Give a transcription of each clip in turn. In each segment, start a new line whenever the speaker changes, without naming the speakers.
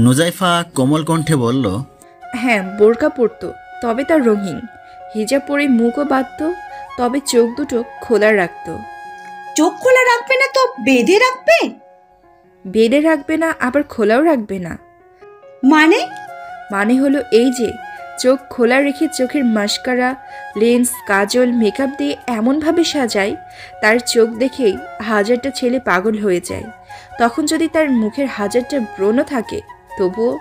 নুজাইফা কোমল কণ্ঠে বলল,
হ্যাঁ বোরকা পরতো, তবে তার রঙিন। হিজাব পরে মুখও বাঁধত, তবে চোখ দুটো খোলা রাখত।
চোখ খোলা রাখবে না তো বেঁধে রাখবে?
বেঁধে রাখবে না, আবার খোলাও রাখবে না।
মানে?
মানে হলো এই যে, চোখ খোলা রেখে চোখের মাস্কারা, লেন্স, কাজল, মেকআপ দিয়ে এমনভাবে সাজায় তার চোখ দেখেই হাজারটা ছেলে পাগল হয়ে যায়। তখন যদি তার মুখের হাজারটা ব্রণ থাকে তবুও।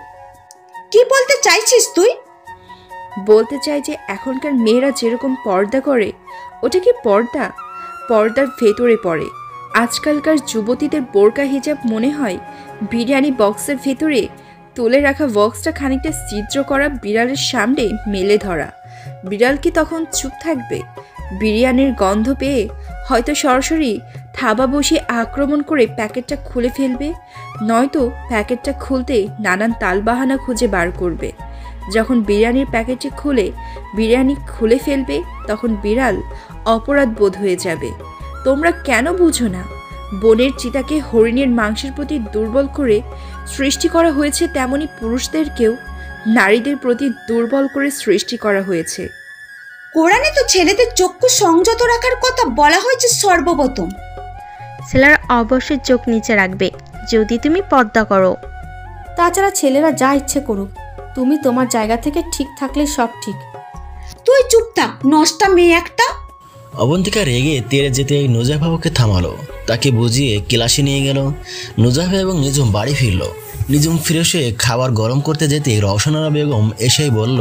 কি বলতে চাইছিস তুই?
বলতে চাই যে এখনকার মেয়েরা যেরকম পর্দা করে, ওটা কি পর্দা? পর্দার ভেতরে পড়ে। আজকালকার যুবতীদের বোরকা হিজাব মনে হয় বিরিয়ানি বক্সের ভেতরে তুলে রাখা বক্সটা খানিকটা ছিদ্র করা বিড়ালের সামনে মেলে ধরা। বিড়াল কি তখন চুপ থাকবে? বিরিয়ানির গন্ধ পেয়ে হয়তো সরাসরি থাবা বসিয়ে আক্রমণ করে প্যাকেটটা খুলে ফেলবে, নয়তো প্যাকেটটা খুলতে নানান তালবাহানা খুঁজে বার করবে। যখন বিরিয়ানির প্যাকেটটি খুলে বিরিয়ানি খুলে ফেলবে, তখন বিড়াল অপরাধ বোধ হয়ে যাবে। তোমরা কেন বুঝো না? বনের চিতাকে হরিণের মাংসের প্রতি দুর্বল করে সৃষ্টি করা হয়েছে, তেমনি পুরুষদেরকেও নারীদের প্রতি দুর্বল করে সৃষ্টি করা হয়েছে।
কোরআনে তো ছেলেদের চক্ষু সংযত রাখার কথা বলা হয়েছে সর্বপ্রথম।
ছেলেরা অবশ্যই চোখ নিচে রাখবে যদি তুমি পর্দা করো।
তাছাড়া ছেলেরা যা ইচ্ছে করুক, তুমি তোমার জায়গা থেকে ঠিক থাকলে সব ঠিক।
তুই চুপ থাক, নষ্টা মেয়ে একটা।
অবন্তিকা রেগে তেড়ে যেতে নুজাইফা ওকে থামালো, তাকে বুঝিয়ে ক্লাসে নিয়ে গেল। নুজাইফা এবং নিজুম বাড়ি ফিরল। নিজুম ফিরে এসে খাবার গরম করতে যেতে রওশনারা বেগম এসেই বলল,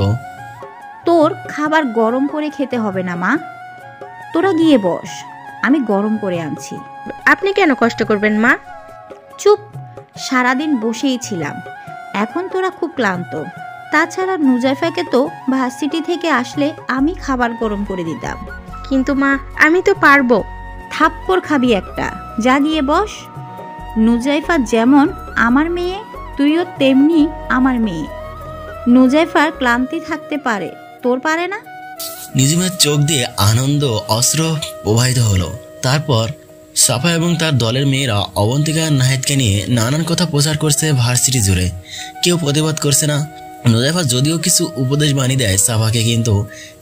তোর খাবার গরম করে খেতে হবে না মা, তোরা গিয়ে বস, আমি গরম করে আনছি।
আপনি কেন কষ্ট করবেন মা?
চুপ, সারাদিন বসেই ছিলাম, এখন তোরা খুব ক্লান্ত। তাছাড়া নুজাইফাকে তো ভার্সিটি থেকে আসলে আমি খাবার গরম করে দিতাম।
কিন্তু মা, আমি তো পারবো।
থাপ্পড় খাবি একটা, যা গিয়ে বস। নুজাইফা যেমন আমার মেয়ে, তুইও তেমনি আমার মেয়ে। নুজাইফার ক্লান্তি থাকতে পারে, তোর পারে না?
নিজুমের চোখ দিয়ে আনন্দ অস্ত্র প্রবাহিত হলো। তারপর সাফা এবং তার দলের মেয়েরা অবন্তিকা আর নাহিদকে নিয়ে নানান কথা প্রচার করছে ভার্সিটি জুড়ে। কেউ প্রতিবাদ করছে না। নুজাইফা যদিও কিছু উপদেশ বাণী দেয় সাফাকে, কিন্তু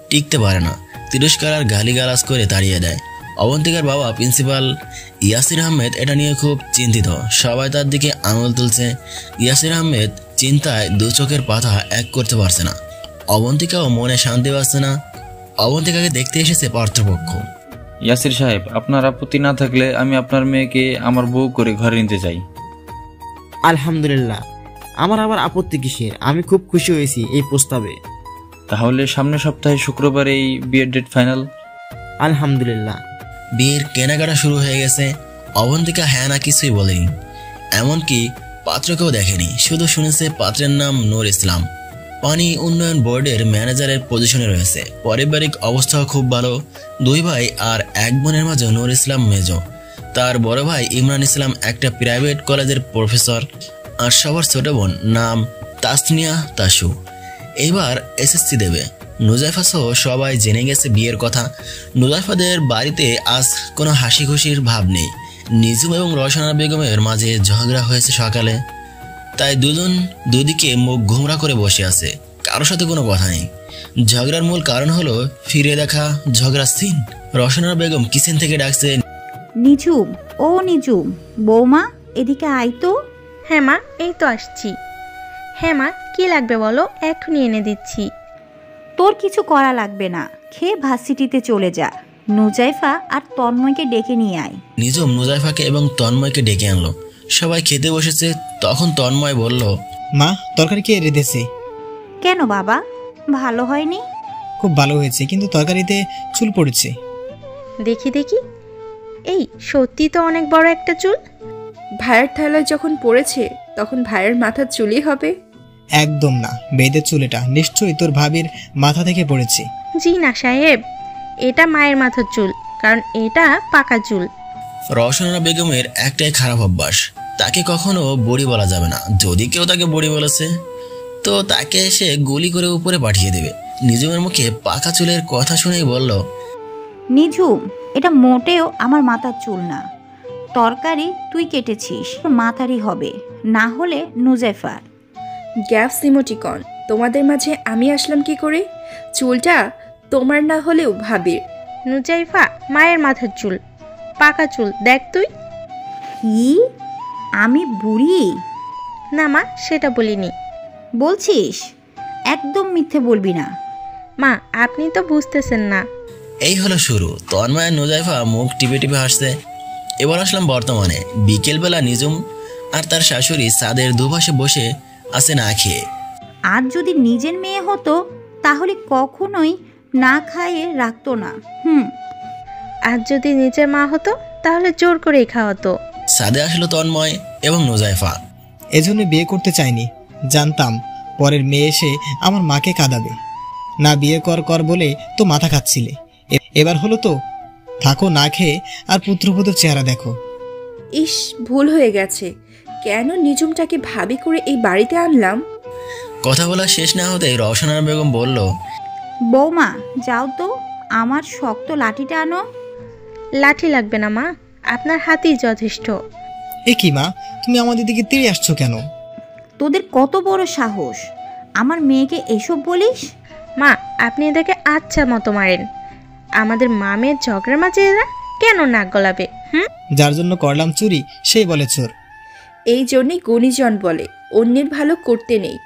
টিকতে পারে না। তিরস্কার আর গালিগালাজ করে তাড়িয়ে দেয়। অবন্তিকার বাবা প্রিন্সিপাল ইয়াসির আহমেদ এটা নিয়ে খুব চিন্তিত। সবাই তার দিকে আঙুল তুলছে। ইয়াসির আহমেদ চিন্তায় দু চোখের পাতা এক করতে পারছে না। অবন্তিকাও মনে শান্তি পাচ্ছে না। অবন্তিকাকে দেখতে এসেছে পার্থপক্ষ।
ইয়াসির সাহেব, আপনার আপত্তি না থাকলে আমি আপনার মেয়েকে আমার বউ করে ঘরে নিতে চাই।
আলহামদুলিল্লাহ, আমার আবার আপত্তি কিসের? আমি খুব খুশি হয়েছি এই প্রস্তাবে।
তাহলে সামনের সপ্তাহে শুক্রবার এই বিয়ের ডেট ফাইনাল?
আলহামদুলিল্লাহ।
বিয়ের কেনাকাটা শুরু হয়ে গেছে। অবন্তিকা হ্যাঁ না কিছুই বলেনি, এমনকি পাত্রকেও দেখেনি। শুধু শুনেছে পাত্রের নাম নূর ইসলাম, পানি উন্নয়ন বোর্ডের ম্যানেজারের পজিশনে রয়েছে। পারিবারিক অবস্থাও খুব ভালো। দুই ভাই আর এক বোনের মাঝে নূর ইসলাম মেজ, তার বড় ভাই ইমরান ইসলাম একটা প্রাইভেট কলেজের প্রফেসর, আর সবার ছোট বোন নাম তাসনিয়া তাসু, এইবার এসএসসি দেবে। নুজাইফা সহ সবাই জেনে গেছে বিয়ের কথা। নুজাইফাদের বাড়িতে আজ কোনো হাসি খুশির ভাব নেই। নিজুম এবং রওশনা বেগমের মাঝে ঝগড়া হয়েছে সকালে, তাই দুজন দুদিকে মুখ ঘুমরা করে বসে আছে, কারোর সাথে কোনো কথা নেই। ঝগড়ার মূল কারণ হলো ফিরে দেখা ঝগড়া সিন। রওশনা বেগম কিচেন থেকে ডাকছে,
নিঝুম, ও নিঝুম, বৌমা এদিকে আয় তো।
হ্যাঁ মা, এই তো আসছি। হ্যাঁ মা, কি লাগবে বলো, এখনই এনে দিচ্ছি।
তোর কিছু করা লাগবে না, খেয়ে ভার্সিটিতে চলে যা। নুজাইফা আর তন্ময়কে ডেকে নিয়ে আয়।
নিজুম নুজাইফাকে এবং তন্ময়কে ডেকে আনলো। সবাই খেতে বসেছে। তখন তন্ময় বলল,
মা, তরকারি কে রেঁধেছে?
কেন বাবা, ভালো হয়নি?
খুব ভালো হয়েছে, কিন্তু তরকারিতে চুল পড়েছে।
দেখি দেখি, এই সত্যি তো অনেক বড় একটা চুল।
ভাইয়ের থালায় যখন পড়েছে তখন ভাইয়ের মাথার চুলই হবে।
একদম না, বেদের চুল এটা, নিশ্চয়ই তোর ভাবির মাথা থেকে পড়েছে।
জি না সাহেব, এটা মায়ের মাথার চুল, কারণ এটা পাকা চুল।
রওশনা বেগমের একটাই খারাপ অভ্যাস, তাকে কখনো বুড়ি বলা যাবে না। যদি কেউ তাকে বুড়ি বলেছে তো তাকে সে গুলি করে উপরে পাঠিয়ে দেবে। নিজুমের মুখে পাকা চুলের কথা শুনেই বলল,
নিঝুম, এটা মোটেও আমার মাথার চুল না। তরকারি তুই কেটেছিস, মাথারই হবে, না হলে নুজাইফার।
Gaps emoticon. তোমাদের মাঝে আমি আসলাম কি করে? চুলটা তোমার না হলেও ভাবির।
নুজাইফা মায়ের মাথার চুল, পাকা চুল, দেখ তুই।
কি? আমি বুড়ি?
না মা, সেটা বলিনি।
বলছিস? একদম মিথ্যে বলবি না।
মা, আপনি তো বুঝতেছেন না।
এই হলো শুরু। তন্ময় আর নুজাইফা মুখ টিপে টিপে হাসছে। এবার আসলাম বর্তমানে। বিকেলবেলা নিজুম আর তার শাশুড়ি ছাদের দুপাশে বসে আছে না খেয়ে।
আর যদি নিজের মেয়ে হতো তাহলে কখনোই না খাইয়ে রাখতো না।
আর যদি নিজের মা হতো তাহলে জোর করেই খাওয়াতো।
ছাদে আসলো তন্ময় এবং নুজাইফা।
এজন্য বিয়ে করতে চাইনি, জানতাম পরের মেয়ে এসে আমার মাকে কাঁদাবে। না বিয়ে কর বলে তো মাথা খাচ্ছিলে, এবার হলো তো। থাকো না খেয়ে আর পুত্রবধূর চেহারা দেখো।
ইস, ভুল হয়ে গেছে। কেন নিজুমটাকে ভাবি করে এই বাড়িতে আনলাম?
কথা বলা শেষ না হতেই রওশনা বেগম বলল,
বৌমা যাও তো, আমার শক্ত লাঠিটা আনো।
লাঠি লাগবে না মা, আপনার হাতেই যথেষ্ট।
এ কি মা, তুমি আমাদের দিকে তেড়ে আসছো কেন?
তোদের কত বড় সাহস আমার মেয়েকে এসব বলিস?
মা, আপনি এদেরকে আচ্ছা মতো মারেন। আমাদের মামের ঝগড়ার মাঝে এরা কেন নাক গলাবে?
যার জন্য করলাম চুরি সেই বলে চোর।
এই জন্যই গুণীজন বলে অন্যের ভালো করতে নেই।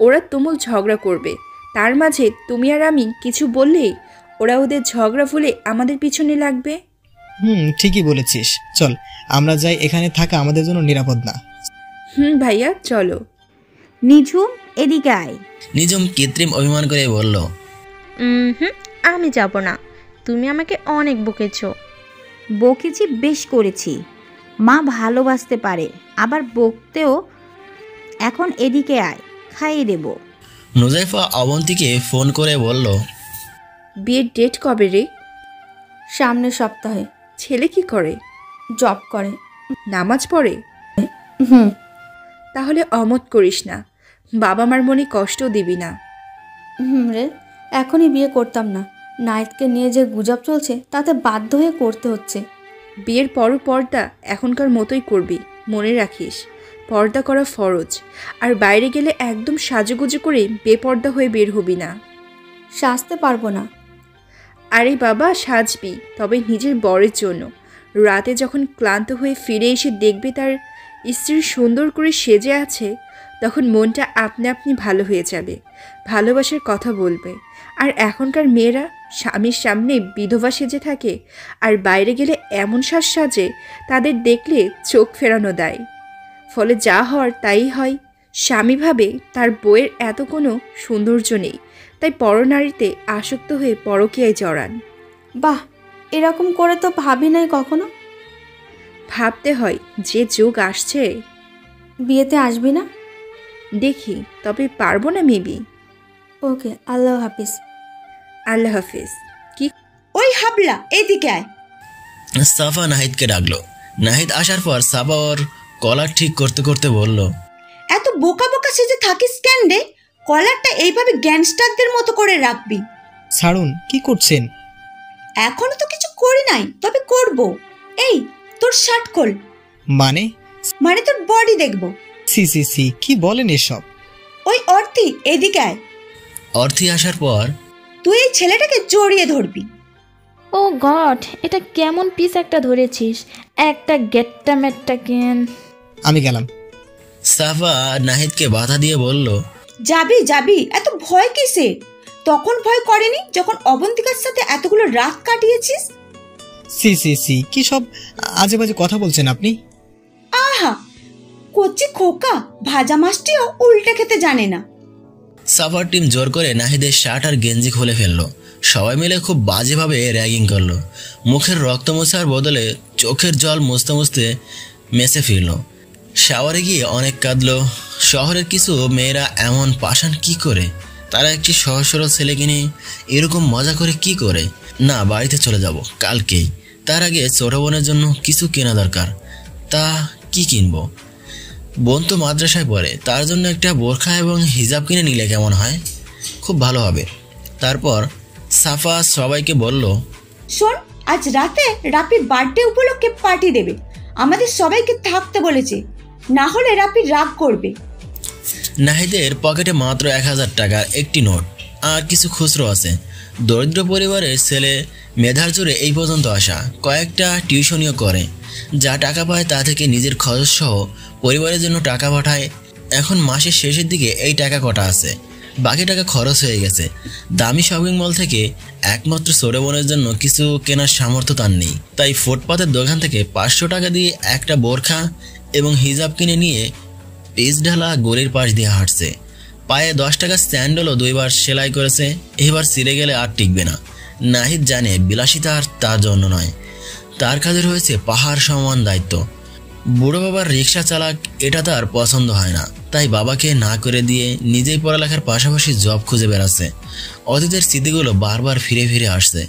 ওরা তুমুল ঝগড়া করবে, তার মাঝে তুমি আর আমি কিছু বললেই ওরা ওদের ঝগড়া ভুলে আমাদের পিছনে লাগবে।
ঠিকই বলেছিস। চল আমরা যাই, এখানে থাকা আমাদের জন্য নিরাপদ না।
ভাইয়া চলো।
নিঝুম এদিকে আয়।
নিজুম কৃত্রিম অভিমান করে বলল,
আমি যাব না, তুমি আমাকে অনেক বকেছো।
বকেছি, বেশ করেছি। মা ভালোবাসতে পারে, আবার বকতেও। এখন এদিকে আয়, খাইয়ে দেব।
নুজাইফা অবন্তীকে ফোন করে বলল,
বিয়ের ডেট কবে রে?
সামনের সপ্তাহে।
ছেলে কি করে?
জব করে।
নামাজ পড়ে? তাহলে অমত করিস না, বাবা মার মনে কষ্ট দিবি না।
রে, এখনই বিয়ে করতাম না। নাইটকে নিয়ে যে গুজব চলছে তাতে বাধ্য হয়ে করতে হচ্ছে।
বিয়ের পরও পর্দা এখনকার মতোই করবি, মনে রাখিস। পর্দা করা ফরজ। আর বাইরে গেলে একদম সাজুগুজু করে বেপর্দা হয়ে বের হবি না।
সাজতে পারবো না।
আরে বাবা, সাজবি, তবে নিজের বরের জন্য। রাতে যখন ক্লান্ত হয়ে ফিরে এসে দেখবে তার স্ত্রী সুন্দর করে সেজে আছে, তখন মনটা আপনা আপনি ভালো হয়ে যাবে, ভালোবাসার কথা বলবে। আর এখনকার মেয়েরা স্বামীর সামনে বিধবা সেজে থাকে, আর বাইরে গেলে এমন সাজ সাজে তাদের দেখলে চোখ ফেরানো দেয়। ফলে যা হওয়ার তাই হয়। স্বামী ভাবে তার বউয়ের এত কোনো সৌন্দর্য নেই, তাই পরনারীতে আসক্ত হয়ে পরকীয়ায় জড়ান।
বাহ, এরকম করে তো ভাবি নাই কখনো।
ভাবতে হয়, যে যুগ আসছে।
বিয়েতে আসবি না?
দেখি, তবে পারবো না মেবি।
ওকে, আল্লাহ হাফিজ।
আল্লাহ হাফিজ। কি?
ওই হাবলা, এদিকে আয়।
সাফা নাহিদকে ডাকলো। নাহিদ আসার পর সাফা ওর কলার ঠিক করতে করতে বলল,
এত বোকা বোকা সেজে থাকিস কেন রে? কলারটা এইভাবে গ্যাংস্টারদের মতো করে রাখবি।
ছাড়ুন, কি করছেন?
এখনো তো কিছু করি নাই, তবে করব। এই, তোর শার্ট খোল।
মানে
তোর বডি দেখবো।
সি কি বলেন এসব?
ওই অর্থি, এদিকে আয়।
অর্থি আসার পর
তুই এই ছেলেটাকে জড়িয়ে ধরবি।
ও গড, এটা কেমন পিস একটা ধরেছিস, একটা গেটটা মেটটা কেন।
আমি গেলাম।
সাফা নাহিদকে বাধা দিয়ে বলল,
যাবি, এত ভয় কিসে? তখন ভয় করেনি যখন অবন্তিকার সাথে এতগুলো রাত কাটিয়েছিস।
সি কি সব আজে বাজে কথা বলছেন আপনি?
আহা, কচি খোকা, ভাজা মাছটিও উল্টে খেতে জানে না।
সাফার টিম জোর করে নাহিদের শার্ট আর গেঞ্জি খুলে ফেললো। সবাই মিলে খুব বাজেভাবে র্যাগিং করলো। মুখের রক্ত মোছার বদলে চোখের জল মুছতে মুছতে মেসে ফিরল। শাওয়ারে গিয়ে অনেক কাঁদলো। শহরের কিছু মেয়েরা এমন পাষাণ কি করে? তারা একটি সহজ সরল ছেলেকে নিয়ে এরকম মজা করে কি করে? না, বাড়িতে চলে যাব কালকেই। তার আগে ছোট বোনের জন্য কিছু কেনা দরকার। তা কি কিনবো? বোন তো মাদ্রাসায় পড়ে, তার জন্য একটা বোরখা এবং হিজাব কিনে নিলে কেমন হয়? খুব ভালো হবে। তারপর সাফা সবাইকে বলল,
শোন, আজ রাতে রাপির বার্থডে উপলক্ষে পার্টি দেবে। আমাদের সবাইকে থাকতে বলেছে, না হলে রাপি রাগ করবে।
নাহিদের পকেটে মাত্র 1000 টাকার একটি নোট আর কিছু খুচরো আছে। দরিদ্র পরিবারের ছেলে, মেধার জোরে এই পর্যন্ত আসা, কয়েকটা টিউশনিও করে। যা টাকা পায় তা থেকে নিজের খরচ সহ পরিবারের জন্য টাকা পাঠায়। এখন মাসের শেষের দিকে এই টাকা কটা আছে, বাকি টাকা খরচ হয়ে গেছে। দামি শপিং মল থেকে একমাত্র ছোট বোনের জন্য কিছু কেনার সামর্থ্য তার নেই, তাই ফুটপাতের দোকান থেকে 500 টাকা দিয়ে একটা বোরখা এবং হিজাব কিনে নিয়ে পিচ ঢালা গলির পাশ দিয়ে হাঁটছে। পায়ে 10 টাকার স্যান্ডেলও 2 বার সেলাই করেছে, এবার ছিঁড়ে গেলে আর টিকবে না। নাহিদ জানে বিলাসিতা আর তার জন্য নয়, তার কাজের হয়েছে পাহাড় সমান দায়িত্ব। বুড়ো বাবার রিক্সা চালাক, এটা তার পছন্দ হয় না, তাই বাবাকে না করে দিয়ে নিজেই পড়ালেখার পাশাপাশি জব খুঁজে বেড়াচ্ছে। অতীতের স্মৃতিগুলো বারবার ফিরে ফিরে আসছে।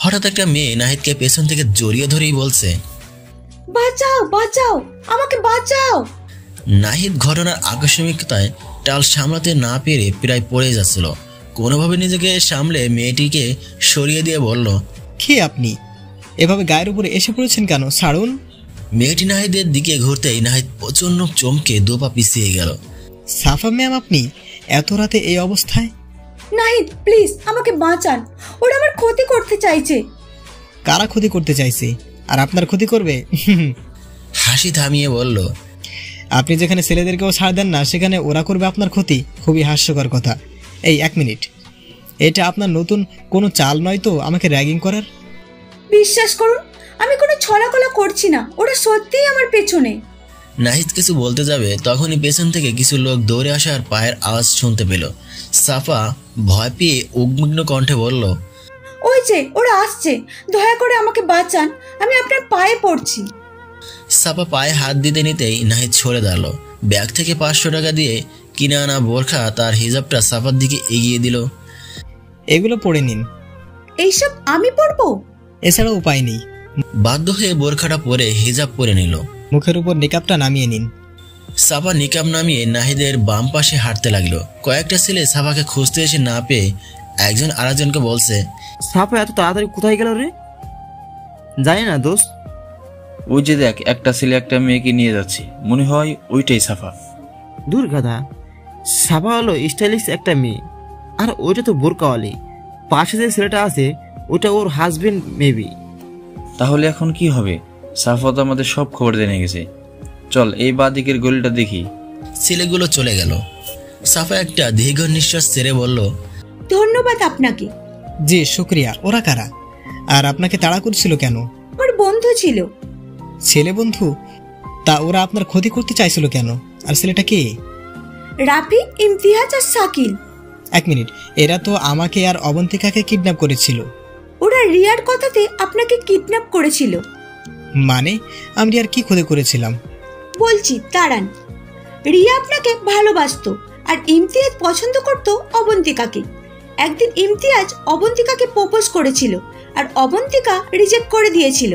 হঠাৎ একটা মেয়ে নাহিদকে পেছন থেকে জড়িয়ে ধরেই বলছে,
বাঁচাও বাঁচাও, আমাকে বাঁচাও।
নাহিদ ঘটনার আকস্মিকতায় টাল সামলাতে না পেরে প্রায় পড়ে যাচ্ছিল। কোনোভাবে নিজেকে সামলে মেয়েটিকে সরিয়ে দিয়ে বলল,
কে আপনি? এভাবে গায়ের উপরে এসে পড়েছেন কেন? ছাড়ুন।
মেয়েটি নাহিদের দিকে ঘুরতেই নাহিদ প্রচণ্ড চমকে 2 পা পিছিয়ে গেল।
সাফা ম্যাম, আপনি এত রাতে এই অবস্থায়?
নাহিদ প্লিজ আমাকে বাঁচান, ওরা আমার ক্ষতি করতে চাইছে।
কারা ক্ষতি করতে চাইছে? আর আপনার ক্ষতি করবে?
হাসি থামিয়ে বলল,
আপনি যেখানে ছেলেদেরকেও ছাড় দেন না, সেখানে ওরা করবে আপনার ক্ষতি? খুবই হাস্যকর কথা। এই 1 মিনিট, এটা আপনার নতুন কোনো চাল নয় তো আমাকে র্যাগিং করার?
বিশ্বাস করুন, আমি কোনো ছলাকলা করছি না, ওরা সত্যিই আমার পেছনে।
নাহিদ কিছু বলতে যাবে, তখনই পেছন থেকে কিছু লোক দৌড়ে আসার পায়ের আওয়াজ শুনতে পেল। সাফা ভয় পেয়ে উদ্বিগ্ন কণ্ঠে বলল,
ওই যে ওরা আসছে, দয়া করে আমাকে বাঁচান, আমি আপনার পায়ে পড়ছি।
সাফা পায়ে হাত দিতে নিতেই নাহিদ সরে দাঁড়ালো। ব্যাগ থেকে 500 টাকা দিয়ে কিনে আনা বোরখা তার হিজাবটা সাফার দিকে এগিয়ে দিল।
এগুলো পরে নিন।
এইসব আমি পরবো?
এছাড়া উপায় নেই।
বাধ্য হয়ে বোরখাটা পরে হিজাব পরে নিল।
মুখের উপর নিকাবটা নামিয়ে নিন।
সাফা নিকাব নামিয়ে নাহিদের বাম পাশে হাঁটতে লাগলো। কয়েকটা ছেলে সাফাকে খুঁজতে এসে না পেয়ে একজন আরেকজনকে বলছে,
সাফা এত তাড়াতাড়ি কোথায় গেল রে? জানি না দোস্ত।
ওই যে দেখ, একটা ছেলে একটা মেয়েকে নিয়ে যাচ্ছে, মনে হয় ওইটাই সাফা।
দূর গাধা, সাফা হলো স্টাইলিশ একটা মেয়ে, আর ওইটা তো বোরকাওয়ালি। পাশে যে ছেলেটা আছে ওটা ওর হাজবেন্ড মেবি।
তাহলে এখন কি হবে? সাফা তো আমাদের সব খবর জেনে গেছে। চল এই বাদিকের গলিটা দেখি।
ছেলেগুলো চলে গেল। সাফা একটা দীর্ঘ নিঃশ্বাস ছেড়ে বলল,
ধন্যবাদ আপনাকে।
জি শুক্রিয়া। ওরা কারা? আর আপনাকে তাড়া করছিল কেন?
আমার বন্ধু ছিল।
ছেলে বন্ধু? তা ওরা আপনার ক্ষতি করতে চাইছিল কেন? আর ছেলেটা কে?
রাফি, ইমতিয়াজ আর শাকিল।
1 মিনিট, এরা তো আমাকে আর অবন্তিকাকে কিডন্যাপ করেছিল।
ওরা রিয়ার কথাতে আপনাকে কিডন্যাপ করেছিল।
মানে আমি আর কি ক্ষতি করেছিলাম?
বলছি দাঁড়ান। রিয়া আপনাকে ভালোবাসতো আর ইমতিয়াজ পছন্দ করত অবন্তিকাকে। একদিন ইমতিয়াজ অবন্তিকাকে প্রপোজ করেছিল আর অবন্তিকা রিজেক্ট করে দিয়েছিল।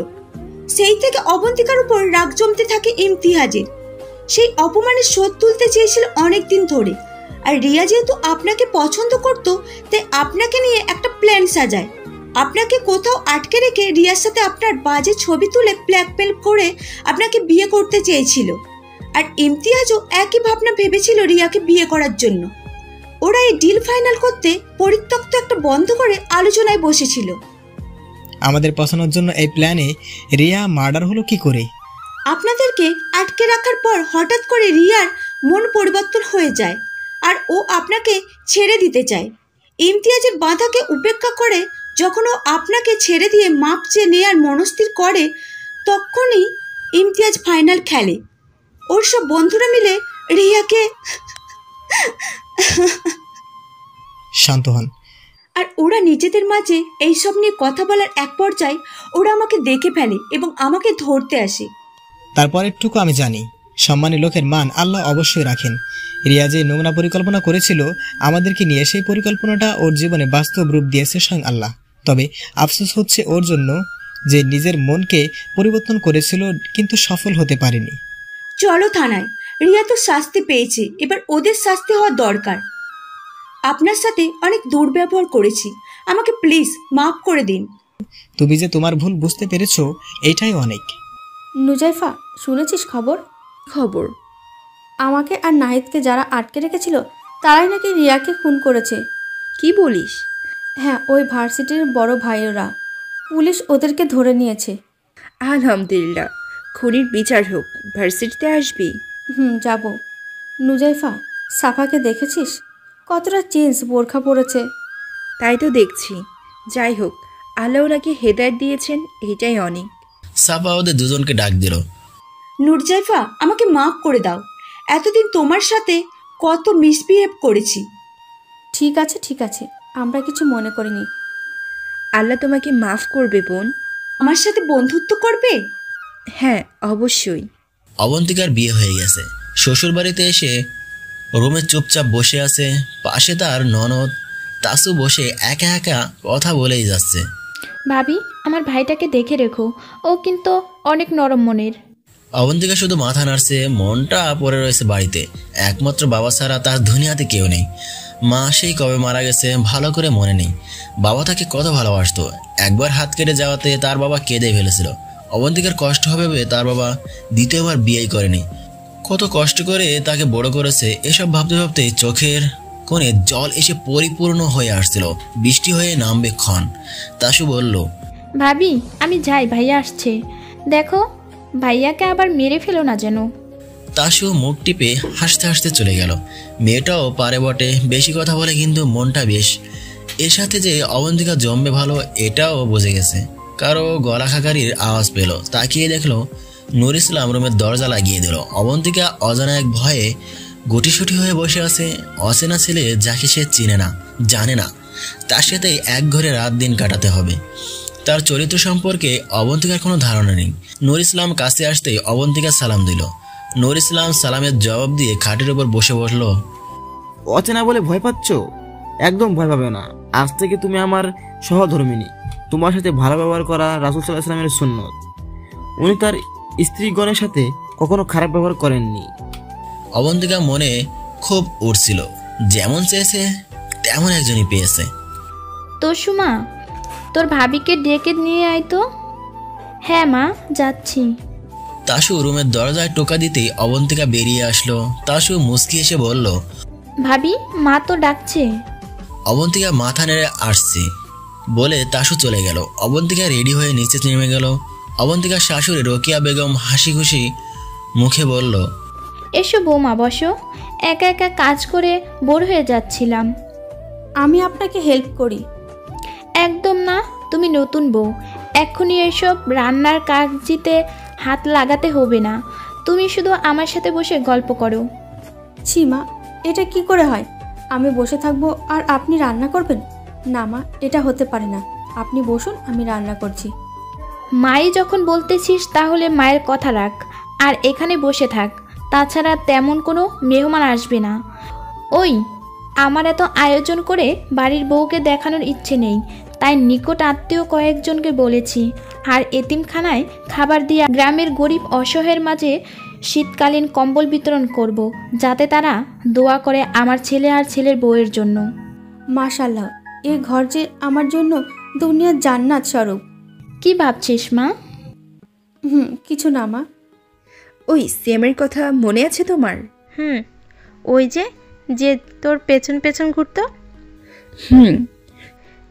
সেই থেকে অবন্তিকার উপর রাগ জমতে থাকে ইমতিয়াজের। সেই অপমানের শোধ তুলতে চেয়েছিল অনেক দিন ধরে। আর রিয়া যেহেতু আপনাকে পছন্দ করত, তাই আপনাকে নিয়ে একটা প্ল্যান সাজায়। আপনাকে কোথাও আটকে রেখে রিয়ার সাথে আপনার বাজে ছবি তুলে ব্ল্যাকমেল করে আপনাকে বিয়ে করতে চেয়েছিল। আর ইমতিয়াজও একই ভাবনা ভেবেছিল রিয়াকে বিয়ে করার জন্য। ওরা এই ডিল ফাইনাল করতে পরিত্যক্ত একটা বন্ধ করে আলোচনায় বসেছিল।
আমাদের পছন্দের জন্য এই প্ল্যানে রিয়া মার্ডার হলো কি করে?
আপনাদেরকে আটকে রাখার পর হঠাৎ করে রিয়ার মন পরিবর্তন হয়ে যায় আর ও আপনাকে ছেড়ে দিতে চায়। ইমতিয়াজের বাধাকে উপেক্ষা করে যখন ও আপনাকে ছেড়ে দিয়ে মাপ চেয়ে নেয়ার মনস্থির করে, তখনই ইমতিয়াজ ফাইনাল খেলে। ওর সব বন্ধুরা মিলে রিয়াকে
শান্ত হন।
আর ওরা নিজেদের মাঝে এইসব নিয়ে কথা বলার এক পর্যায়ে ওরা আমাকে দেখে ফেলে এবং আমাকে ধরতে আসে।
তারপরেরটুকু আমি জানি, সম্মানী লোকের মান আল্লাহ অবশ্যই রাখেন। রিয়া যে নোংরা পরিকল্পনা করেছিল আমাদেরকে নিয়ে, সেই পরিকল্পনাটা ওর জীবনে বাস্তব রূপ দিয়েছে স্বয়ং আল্লাহ। তবে আফসোস হচ্ছে ওর জন্য যে নিজের মনকে পরিবর্তন করেছিল কিন্তু সফল হতে পারেনি।
চলো থানায়, রিয়া তো শাস্তি পেয়েছে, এবার ওদের শাস্তি হওয়া দরকার। আপনার সাথে অনেক দুর্ব্যবহার করেছি, আমাকে প্লিজ মাফ করে দিন।
তুমি যে তোমার ভুল বুঝতে পেরেছো, এইটাই অনেক।
নুজাইফা, শুনেছিস খবর?
খবর?
আমাকে আর নাহিদকে যারা আটকে রেখেছিল তারাই নাকি রিয়াকে খুন করেছে।
কি বলিস?
হ্যাঁ, ওই ভার্সিটির বড় ভাইয়েরা। পুলিশ ওদেরকে ধরে নিয়েছে।
আলহামদুলিল্লাহ, খুনির বিচার হোক। ভার্সিটিতে আসবি?
যাব। নুজাইফা, সাফাকে দেখেছিস? কতটা চেঞ্জ, বোরখা পরেছে।
তাই তো দেখছি। যাই হোক, আল্লাহ ওনাকে হেদায়েত দিয়েছেন, এটাই অনেক।
সাফা ওদের দুজনকে ডাক দিল।
নুরজাইফা, আমাকে মাফ করে দাও। এতদিন তোমার সাথে কত মিসবিহেভ করেছি।
ঠিক আছে ঠিক আছে, আমরা কিছু মনে করিনি।
আল্লাহ তোমাকে মাফ করবে বোন।
আমার সাথে বন্ধুত্ব করবে?
হ্যাঁ, অবশ্যই।
অবন্তিকার বিয়ে হয়ে গেছে। শ্বশুর বাড়িতে এসে রুমে চুপচাপ বসে আছে। পাশে তার ননদ তাসু বসে একা একা কথা বলেই যাচ্ছে।
ভাবি, আমার ভাইটাকে দেখে রেখো, ও কিন্তু অনেক নরম মনের।
অবন্তিকা শুধু মাথা নাড়ছে, মনটা পড়ে রয়েছে বাড়িতে। একমাত্র বাবা ছাড়া তার দুনিয়াতে কেউ নেই। মা সেই কবে মারা গেছে ভালো করে মনে নেই। বাবা তাকে কত ভালোবাসতো। একবার হাত কেটে যাওয়াতে তার বাবা কেঁদে ফেলেছিল। অবন্তিকার কষ্ট হবে ভেবে তার বাবা দ্বিতীয়বার বিয়ে করেনি। কত কষ্ট করে তাকে বড় করেছে। এসব ভাবতে ভাবতে চোখের কোণে জল এসে পরিপূর্ণ হয়ে আসছিল। বৃষ্টি হয়ে নামবে ক্ষণ। তাসু বলল,
ভাবি আমি যাই, ভাইয়া আসছে। দেখো ভাইয়াকে আবার মেরে ফেলো না যেন।
তাসু মুখ টিপে হাসতে হাসতে চলে গেল। মেয়েটাও পারে বটে, বেশি কথা বলে কিন্তু মনটা বেশ। এর সাথে যে অবন্তিকা জমবে ভালো এটাও বুঝে গেছে। কারো গলা খাকারির আওয়াজ পেল। তাকিয়ে দেখলো নূর ইসলাম রুমের দরজা লাগিয়ে দিল। অবন্তিকা অজানা এক ভয়ে গুটিসুটি হয়ে বসে আছে। অচেনা ছেলে যাকে সে চিনে না, জানে না, তার সাথেই এক ঘরে রাত দিন কাটাতে হবে। তার চরিত্র সম্পর্কে অবন্তিকার কোনো ধারণা নেই। নূর ইসলাম কাছে আসতেই অবন্তিকা সালাম দিল। নূর ইসলাম সালামের জবাব দিয়ে খাটের উপর বসে বসলো।
অচেনা বলে ভয় পাচ্ছ? একদম ভয় পাবে না। আজ থেকে তুমি আমার সহধর্মিনী। তোমার সাথে ভালো ব্যবহার করা রাসূল সাল্লাল্লাহু আলাইহি ওয়াসাল্লামের সুন্নত। উনি তার স্ত্রীগণের সাথে কখনো খারাপ ব্যবহার করেননি।
অবন্তিকা মনে খুব উঠছিল, যেমন চেয়েছে তেমন একজনই পেয়েছে।
তো সুমা, তোর ভাবিকে ডেকে নিয়ে আয় তো। হ্যাঁ মা, যাচ্ছি।
তাসু রুমের দরজায় টোকা দিতেই অবন্তিকা বেরিয়ে আসলো। তাসু মুস্কি এসে বলল,
ভাবি মা তো ডাকছে।
অবন্তিকা মাথা নেড়ে আসছে বলে তাসু চলে গেল। অবন্তিকা রেডি হয়ে নিচে নেমে গেল। অবন্তিকার শাশুড়ি রোকিয়া বেগম হাসি খুশি মুখে বলল,
এসো বৌমা, বসো। একা একা কাজ করে বোর হয়ে যাচ্ছিলাম।
আমি আপনাকে হেল্প করি।
একদম না, তুমি নতুন বউ, এক্ষুনি এসব রান্নার কাজটিতে হাত লাগাতে হবে না। তুমি শুধু আমার সাথে বসে গল্প করো।
ছি মা, এটা কি করে হয়? আমি বসে থাকবো আর আপনি রান্না করবেন? না মা, এটা হতে পারে না। আপনি বসুন, আমি রান্না করছি।
মাই যখন বলতেছিস তাহলে মায়ের কথা রাখ আর এখানে বসে থাক। তাছাড়া তেমন কোনো মেহমান আসবে না। ওই, আমার এত আয়োজন করে বাড়ির বউকে দেখানোর ইচ্ছে নেই, তাই নিকট আত্মীয় কয়েকজনকে বলেছি। আর এতিমখানায় খাবার দিয়ে গ্রামের গরিব অসহায়ের মাঝে শীতকালীন কম্বল বিতরণ করব, যাতে তারা দোয়া করে আমার ছেলে আর ছেলের বউয়ের জন্য।
মাশাআল্লাহ, এই ঘর যে আমার জন্য দুনিয়ার জান্নাত স্বরূপ।
কি ভাবছিস মা?
কিছু না মা।
ওই সিএমের কথা মনে আছে তোমার?
ওই যে তোর পেছন পেছন ঘুরতো।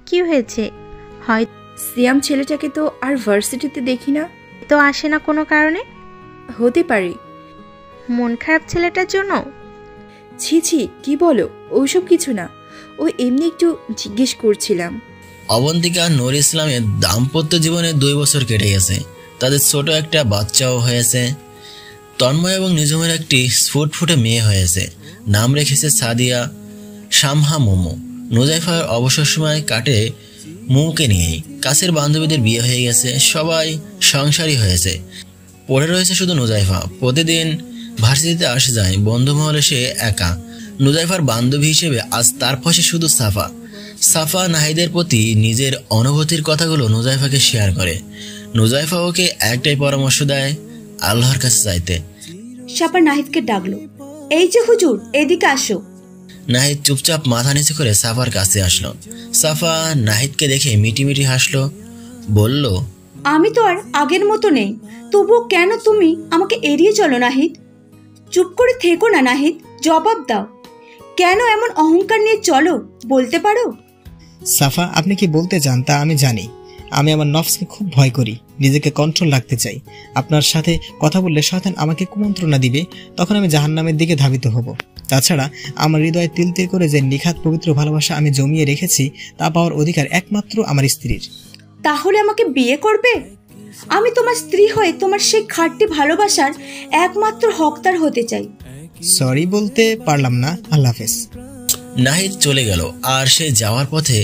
কি হয়েছে? হয়
সিয়াম ছেলেটাকে তো আর ভার্সিটিতে দেখি না।
তো আসে না কোনো কারণে?
হতে পারে।
মন খারাপ ছেলেটার জন্য?
ছি ছি, কি বলো? ওইসব কিছু না, ও এমনি একটু জিজ্ঞেস করছিলাম।
অবন্তিকা নূর ইসলামের দাম্পত্য জীবনে 2 বছর কেটে গেছে। তাদের ছোট একটা বাচ্চাও হয়েছে। তন্ময় এবং নিজমের একটি ফুটফুটে মেয়ে হয়েছে। নাম রেখেছে সাদিয়া, শামহা, মোমো। নুজাইফার অবসর সময় কাটে মুমুকে নিয়েই। কাছের বান্ধবীদের বিয়ে হয়ে গেছে, সবাই সংসারী হয়েছে। পড়ে রয়েছে শুধু নুজাইফা। প্রতিদিন ভার্সিটিতে আসে যায়, বন্ধু মহলে সে একা। নুজাইফার বান্ধবী হিসেবে আজ তার পাশে শুধু সাফা। সাফা নাহিদের প্রতি নিজের অনুভূতির কথাগুলো নুজাইফাকে শেয়ার করে। নুজাইফা ওকে একটাই পরামর্শ দেয়, আল্লাহর কাছে চাইতে।
সাফা নাহিদকে ডাকলো, এই যে হুজুর, এদিকে আসো।
নাহিদ চুপচাপ মাথা নিচু করে সাফার কাছে আসলো। সাফা নাহিদকে দেখে মিটিমিটি হাসলো, বলল,
আমি তো আর আগের মতো নেই, তবুও কেন তুমি আমাকে এড়িয়ে চলো নাহিদ? চুপ করে থেকো না নাহিদ, জবাব দাও। কেন এমন অহংকার নিয়ে চলো, বলতে পারো?
সাফা, আপনি কি বলতে চান তা আমি জানি। আমি আমার নফসকে খুব ভয় করি, নিজেকে কন্ট্রোল রাখতে চাই। আপনার সাথে কথা বললে শয়তান আমাকে কুমন্ত্রণা দিবে, তখন আমি জাহান্নামের দিকে ধাবিত হব। তাছাড়া আমার হৃদয়ে তিল তিল করে যে নিখাত পবিত্র ভালোবাসা আমি জমিয়ে রেখেছি তা পাওয়ার অধিকার একমাত্র আমার স্ত্রীর।
তাহলে আমাকে বিয়ে করবে? আমি তোমার স্ত্রী হয়ে তোমার সেই খাঁটি ভালোবাসার একমাত্র হকদার হতে চাই।
সরি বলতে পারলাম না, আল্লাহ হাফেজ।
নাহিদ চলে গেল, আর সে যাওয়ার পথে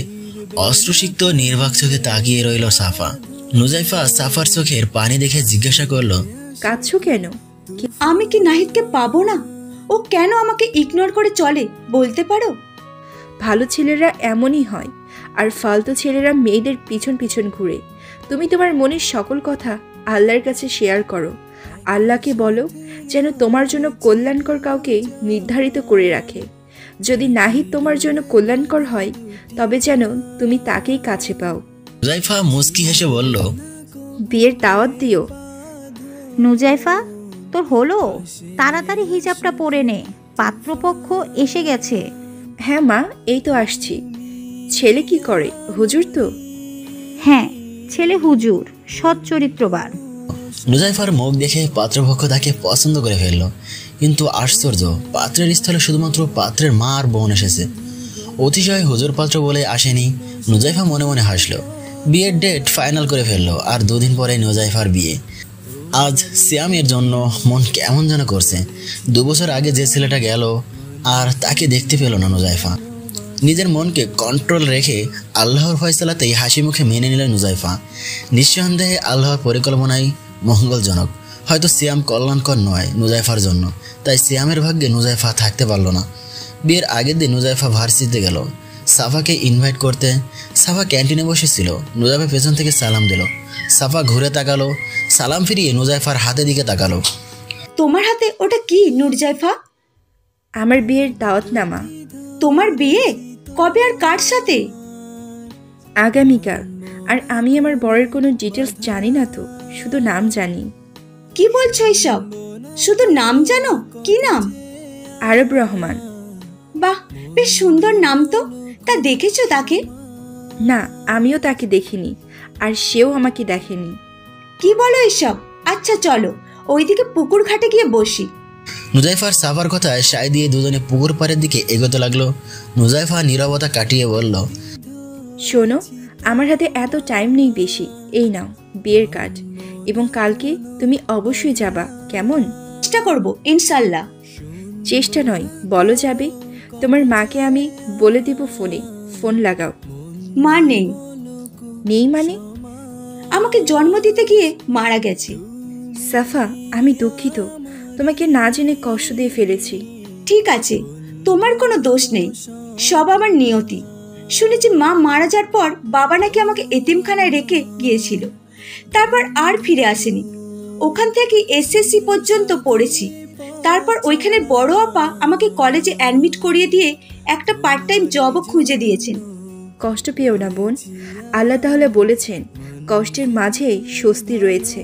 অশ্রুসিক্ত নির্বাক চোখে তাকিয়ে রইল সাফা। নুজাইফা সাফার চোখের পানি দেখে জিজ্ঞাসা করলো,
কাঁদছো কেন?
আমি কি নাহিদকে পাবো না? ও কেন আমাকে ইগনোর করে চলে, বলতে পারো?
ভালো ছেলেরা এমনই হয়, আর ফালতু ছেলেরা মেয়েদের পিছন পিছন ঘুরে। তুমি তোমার মনের সকল কথা আল্লাহর কাছে শেয়ার করো। আল্লাহকে বলো যেন তোমার জন্য কল্যাণকর কাউকে নির্ধারিত করে রাখে। যদি নাহিদ তোমার জন্য কল্যাণকর হয়, তবে যেন তুমি তাকেই কাছে পাও।
নুজাইফা মুস্কি হেসে বলল,
বিয়ের দাওয়াত দিও।
নুজাইফা, তোর হলো? তাড়াতাড়ি হিজাবটা পরে নে, পাত্রপক্ষ এসে গেছে।
হ্যাঁ মা, এই তো আসছি। ছেলে কি করে? হুজুর তো?
হ্যাঁ, ছেলে হুজুর, সৎ চরিত্রবান।
নুজাইফার মুখ দেখে পাত্রপক্ষ তাকে পছন্দ করে ফেলল। কিন্তু আশ্চর্য, পাত্রের স্থলে শুধুমাত্র পাত্রের মা আর বোন এসেছে। অতিশয় হুজুর পাত্র বলে আসেনি। নুজাইফা মনে মনে হাসল। বিয়ের ডেট ফাইনাল করে ফেললো, আর 2 দিন পরে নুজাইফার বিয়ে। আজ সিয়ামের জন্য মন কেমন যেন করছে। 2 বছর আগে যে ছেলেটা গেল, আর তাকে দেখতে পেল না নুজাইফা। নিজের মনকে কন্ট্রোল রেখে আল্লাহর ফয়সালাতেই হাসি মুখে মেনে নিলেন নুজাইফা। নিঃসন্দেহে আল্লাহর পরিকল্পনাই মঙ্গলজনক। হয়তো সিয়াম কল্যাণকর নয় নুজাইফার জন্য, তাই সিয়ামের ভাগ্যে নুজাইফা থাকতে পারল না। বিয়ের আগের দিন নুজাইফা ভার্সিটিতে গেল সাফাকে ইনভাইট করতে। সাফা ক্যান্টিনে বসেছিল। নুজাইফা পেছন থেকে সালাম দিল। সাফা ঘুরে তাকালো, সালাম ফিরিয়ে নুজাইফার হাতের দিকে তাকালো।
তোমার হাতে ওটা কি নুরজাইফা?
আমার বিয়ের দাওয়াতনামা।
তোমার বিয়ে কবে আর কার সাথে?
আগামীকাল। আর আমি আমার বরের কোনো ডিটেলস জানি না তো, শুধু নাম জানি।
কি বলছো এসব? শুধু নাম জানো? কি নাম?
আরব রহমান।
বাহ, বেশ সুন্দর নাম তো। তা দেখেছো তাকে?
না, আমিও তাকে দেখিনি, আর সেও আমাকে দেখেনি।
কি বলো এসব? আচ্ছা চলো ওইদিকে পুকুর ঘাটে গিয়ে বসি।
নুজাইফার সাফার কথায় সায় দিয়ে দুজনে পুকুর পাড়ের দিকে এগোতে লাগলো। নুজাইফা নীরবতা কাটিয়ে বলল,
শোনো, আমার হাতে এত টাইম নেই বেশি। এই নাও বিয়ের কার্ড, এবং কালকে তুমি অবশ্যই যাবা, কেমন?
চেষ্টা করবো ইনশাল্লাহ।
চেষ্টা নয়, বলো যাবে। তোমার মাকে আমি বলে দিব ফোনে। ফোন লাগাও।
মা নেই।
নেই মানে?
আমাকে জন্ম দিতে গিয়ে মারা গেছে।
সাফা, আমি দুঃখিত, তোমাকে না জেনে কষ্ট দিয়ে ফেলেছি।
ঠিক আছে, তোমার কোনো দোষ নেই, সব আমার নিয়তি। শুনেছি মা মারা যাওয়ার পর বাবা নাকি আমাকে এতিমখানায় রেখে গিয়েছিল, তারপর আর ফিরে আসেনি। ওখান থেকে এসএসসি পর্যন্ত পড়েছি। তারপর ওইখানে বড় আপা আমাকে কলেজে অ্যাডমিট করিয়ে দিয়ে একটা পার্ট টাইম জবও খুঁজে দিয়েছেন।
কষ্ট পেও না বোন, আল্লাহ তাহলে বলেছেন কষ্টের মাঝেই স্বস্তি রয়েছে।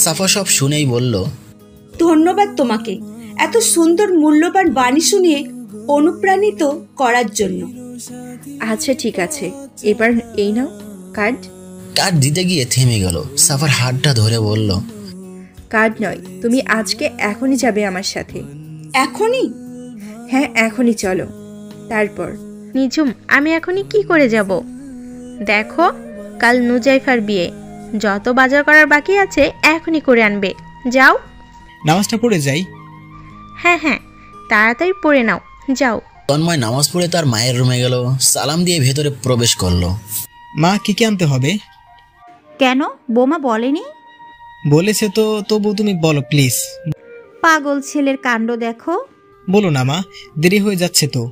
সাফা সব শুনেই বলল,
ধন্যবাদ তোমাকে এত সুন্দর মূল্যবান বাণী শুনিয়ে অনুপ্রাণিত করার জন্য।
আচ্ছা ঠিক আছে, এবার এই নাও কার্ড।
কার্ড দিতে গিয়ে থেমে গেল। সাফার হাতটা ধরে বলল,
কার্ড নয়, তুমি আজকে এখনই যাবে আমার সাথে।
এখনই?
হ্যাঁ এখনই চলো। তারপর?
নিঝুম, আমি এখনই কি করে যাব? দেখো, কাল নুজাইফার বিয়ে, যত বাজার করার বাকি আছে এখনই করে আনবে। যাও।
নামাজটা পড়ে যাই।
হ্যাঁ হ্যাঁ, তাড়াতাড়ি পড়ে নাও, যাও।
তন্ময় নামাজ পড়ে তার মায়ের রুমে গেল। সালাম দিয়ে ভেতরে প্রবেশ করলো।
মা, কি কি আনতে হবে?
কেন, বৌমা বলেনি?
বলেছে তো, তবু তুমি বলো প্লিজ।
পাগল ছেলের কাণ্ড দেখো।
বলো না মা, দেরি হয়ে যাচ্ছে তো।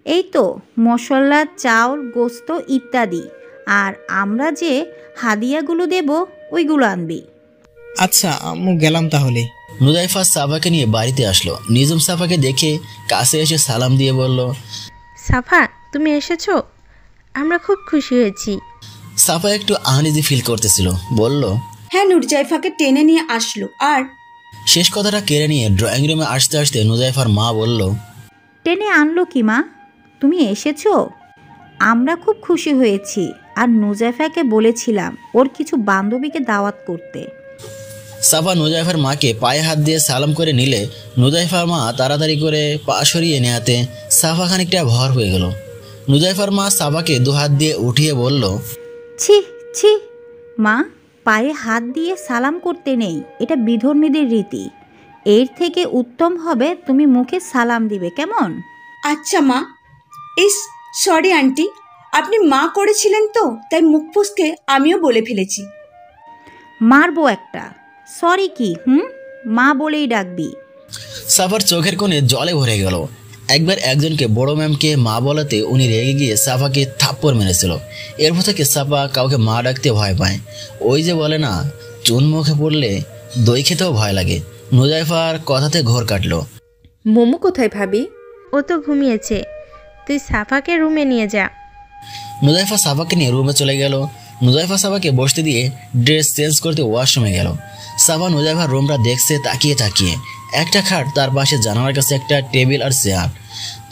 এই তো মশলা, চাউল, গোস্ত ইত্যাদি। আর আমরা যে হাদিয়াগুলো দেব ওইগুলো আনবি।
আচ্ছা আম্মু, গেলাম তাহলে।
নুজাইফা সাফাকে নিয়ে বাড়িতে আসলো। নিজুম সাফাকে দেখে কাছে এসে সালাম দিয়ে বলল,
সাফা, তুমি এসেছো? আমরা খুব খুশি হয়েছি।
সাফা একটু আনইজি ফিল করতেছিল, বলল,
হ্যাঁ, নুরজাইফাকে টেনে নিয়ে আসলো। আর
শেষ কথাটা কেড়ে নিয়ে ড্রয়িং রুমে আসতে আসতে নুজাইফার মা বলল,
টেনে আনলো কি মা? তুমি এসেছো? আমরা খুব খুশি হয়েছি। আর নুজাইফাকে বলেছিলাম ওর কিছু বান্ধবীকে দাওয়াত করতে।
সাফা নুজাইফার মাকে পায়ে হাত দিয়ে সালাম করে নিলে নুজাইফার মা তাড়াতাড়ি করে পা সরিয়ে নেয়াতে সাফা খানিকটা ভর হয়ে গেল। নুজাইফার মা সাফাকে দুহাত দিয়ে উঠিয়ে বলল,
ছি ছি মা, পায়ে হাত দিয়ে সালাম করতে নেই, এটা বিধর্মীদের রীতি। এর থেকে উত্তম হবে তুমি মুখে সালাম দিবে, কেমন?
আচ্ছা মা। ইস সরি আন্টি, আপনি মা করেছিলেন তো তাই মুখ ফুসকে আমিও বলে ফেলেছি।
মারবো একটা। সরি কি মা বলেই ডাকবি।
সাফার চোখের কোণে জলে ভরে গেল। একবার একজনকে বড় ম্যামকে মা বলাতে উনি রেগে গিয়ে সাফাকে থাপ্পড় মেরেছিল। এরপর থেকে সাফা কাউকে মা ডাকতে ভয় পায়। ওই যে বলে না, চুন মুখে পড়লে দই খেতেও ভয় লাগে। নুজাইফার কথাতে ঘোর কাটলো।
মোমো কোথায় ভাবি?
ও তো ঘুমিয়েছে, তুই সাফাকে রুমে নিয়ে যা।
নুজাইফা সাফাকে নিয়ে রুমে চলে গেল। নুজাইফা সাফাকে বসতে দিয়ে ড্রেস চেঞ্জ করতে ওয়াশরুমে গেল। সাফা নুজাইফার রুমটা দেখছে তাকিয়ে তাকিয়ে। একটা খাট, তার পাশে জানালার কাছে একটা টেবিল আর চেয়ার,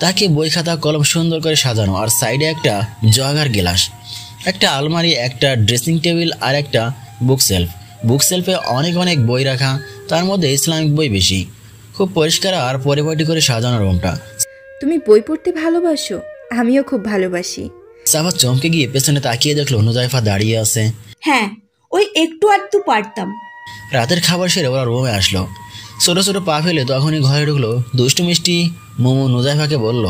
তাকে বই খাতা কলম সুন্দর করে সাজানো, আর সাইডে একটা জগ আর গ্লাস, একটা আলমারি, একটা ড্রেসিং টেবিল আর একটা বুকশেলফ। বুকশেলফে অনেক অনেক বই রাখা, তার মধ্যে ইসলামিক বই বেশি। খুব পরিষ্কার আর পরিপাটি করে সাজানো রুমটা।
তুমি বই পড়তে ভালোবাসো? আমিও খুব ভালোবাসি।
সাফা চমকে গিয়ে পেছনে তাকিয়ে দেখলো নুজাইফা দাঁড়িয়ে আছে।
হ্যাঁ, ওই একটু আধটু পারতাম।
রাতের খাবার সেরে ওরা রুমে আসলো। ছোট ছোট পা ফেলে তখনই ঘরে ঢুকলো দুষ্টু মিষ্টি মোমো। নুজাইফাকে বলল,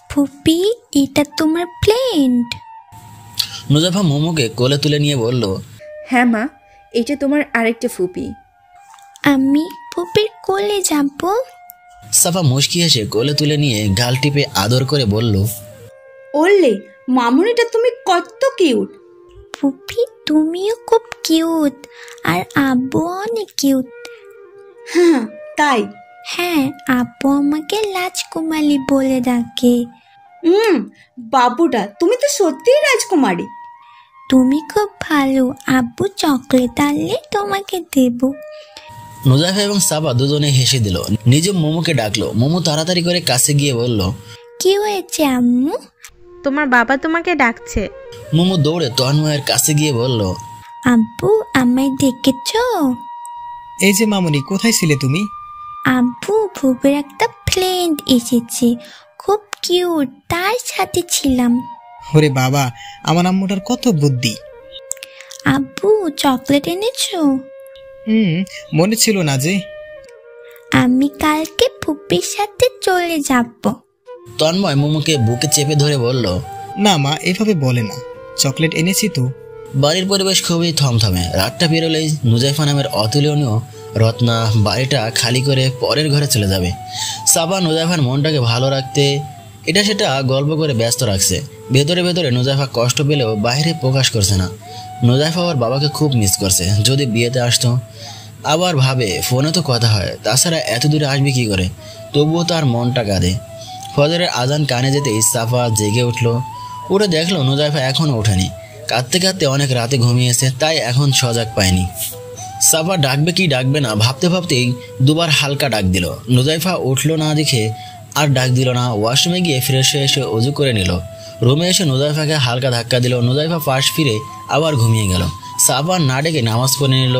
ফুপি এটা তোমার প্লেন্ট।
নুজাইফা মোমোকে কোলে তুলে নিয়ে বলল,
হ্যাঁ মা, এটা তোমার আরেকটা ফুপি।
আমি ফুপির কোলে যাব?
সাফা মুশকি হেসে কোলে তুলে নিয়ে গাল টিপে আদর করে বলল,
ওলে মামুনিটা তুমি কত কিউট।
ফুপি তুমিও খুব কিউট, আর আব্বু অনেক কিউট।
হ্যাঁ তাই?
হ্যাঁ, আব্বু আমাকে রাজকুমারী বলে ডাকে।
বাবুটা তুমি তো সত্যিই রাজকুমারী।
তুমি খুব ভালো, আব্বু চকলেট আনলে তোমাকে দেব।
নুজাইফা এবং সাফা দুজনে হেসে দিল। নিজে মোমোকে ডাকলো। মোমো তাড়াতাড়ি করে কাছে গিয়ে বলল,
কি হয়েছে আম্মু?
তোমার বাবা তোমাকে ডাকছে।
মোমো দৌড়ে তন্ময়ের কাছে গিয়ে বলল,
আব্বু আমায় ডেকেছো?
এই যে মামুনি, কোথায় ছিলে তুমি?
আব্বু ফুপির একটা ফ্রেন্ড এসেছে, খুব কিউট, তার সাথে ছিলাম।
ওরে বাবা, আমার আম্মুটার কত বুদ্ধি।
আব্বু চকলেট এনেছো?
মনে ছিল না যে।
আমি কালকে ফুপির সাথে চলে যাব।
তন্ময় মোমোকে বুকে চেপে ধরে বলল,
না মা, এভাবে বলে না, চকলেট এনেছি তো।
বাড়ির পরিবেশ খুবই থমথমে। রাতটা পেরোলেই নুজাইফা নামের অতুলনীয় রত্না বাড়িটা খালি করে পরের ঘরে চলে যাবে। সাফা নুজাইফার মনটাকে ভালো রাখতে এটা সেটা গল্প করে ব্যস্ত রাখছে। ভেতরে ভেতরে নুজাইফা কষ্ট পেলেও বাইরে প্রকাশ করছে না। নুজাইফা ওর বাবাকে খুব মিস করছে। যদি বিয়েতে আসতো। আবার ভাবে ফোনে তো কথা হয়, তাছাড়া এত দূরে আসবে কি করে। তবুও তার মনটা কাঁদে। ফজরের আজান কানে যেতেই সাফা জেগে উঠলো। উঠে দেখলো নুজাইফা এখনও ওঠেনি। কাঁদতে কাঁদতে অনেক রাতে ঘুমিয়েছে, তাই এখন সজাগ পায়নি। সাফা ডাকবে কি ডাকবে না ভাবতে ভাবতেই দুবার হালকা ডাক দিল। নুজাইফা উঠলো না দেখে আর ডাক দিল না। ওয়াশরুমে গিয়ে ফ্রেশ হয়ে এসে অজু করে নিল। রুমে এসে নুজাইফাকে হালকা ধাক্কা দিল। নুজাইফা পাশ ফিরে আবার ঘুমিয়ে গেল। সাফা না ডেকে নামাজ পড়ে নিল।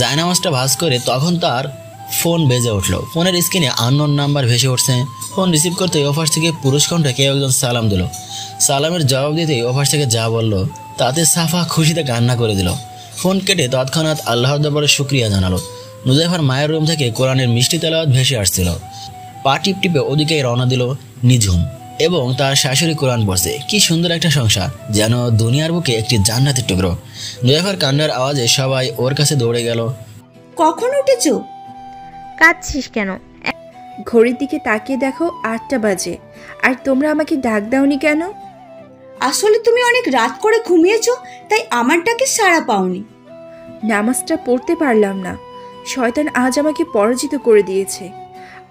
জায়নামাজটা ভাঁজ করে তখন তার ফোন বেজে উঠলো। ফোনের স্ক্রিনে আননোন নাম্বার ভেসে উঠছে। ফোন রিসিভ করতে অফার থেকে পুরুষ কণ্ঠে কেউ একজন সালাম দিল। সালামের জবাব দিতেই অফার থেকে যা বলল তাতে সাফা খুশিতে কান্না করে দিল। ফোন কেটে তৎক্ষণাৎ আল্লাহর দরবারে শুকরিয়া জানালো। নুজাইফার মায়ের রুম থেকে কোরআনের মিষ্টি তেলাওয়াত ভেসে আসছিল। পা টিপ টিপে ওদিকেই রওনা দিল নিঝুম, এবং তার শাশুড়ি কোরআন পড়ছে। কি সুন্দর একটা সংসার, যেন দুনিয়ার বুকে একটি জান্নাতের টুকরো। নুজাইফার কান্নার আওয়াজে সবাই ওর কাছে দৌড়ে গেল।
কখন উঠেছো?
কাঁদছিস কেন?
ঘড়ির দিকে তাকিয়ে দেখো 8টা বাজে, আর তোমরা আমাকে ডাক দাওনি কেন?
আসলে তুমি অনেক রাত করে ঘুমিয়েছো, তাই আমার ডাকে সাড়া পাওনি।
নামাজটা পড়তে পারলাম না। শয়তান আজ আমাকে পরাজিত করে দিয়েছে।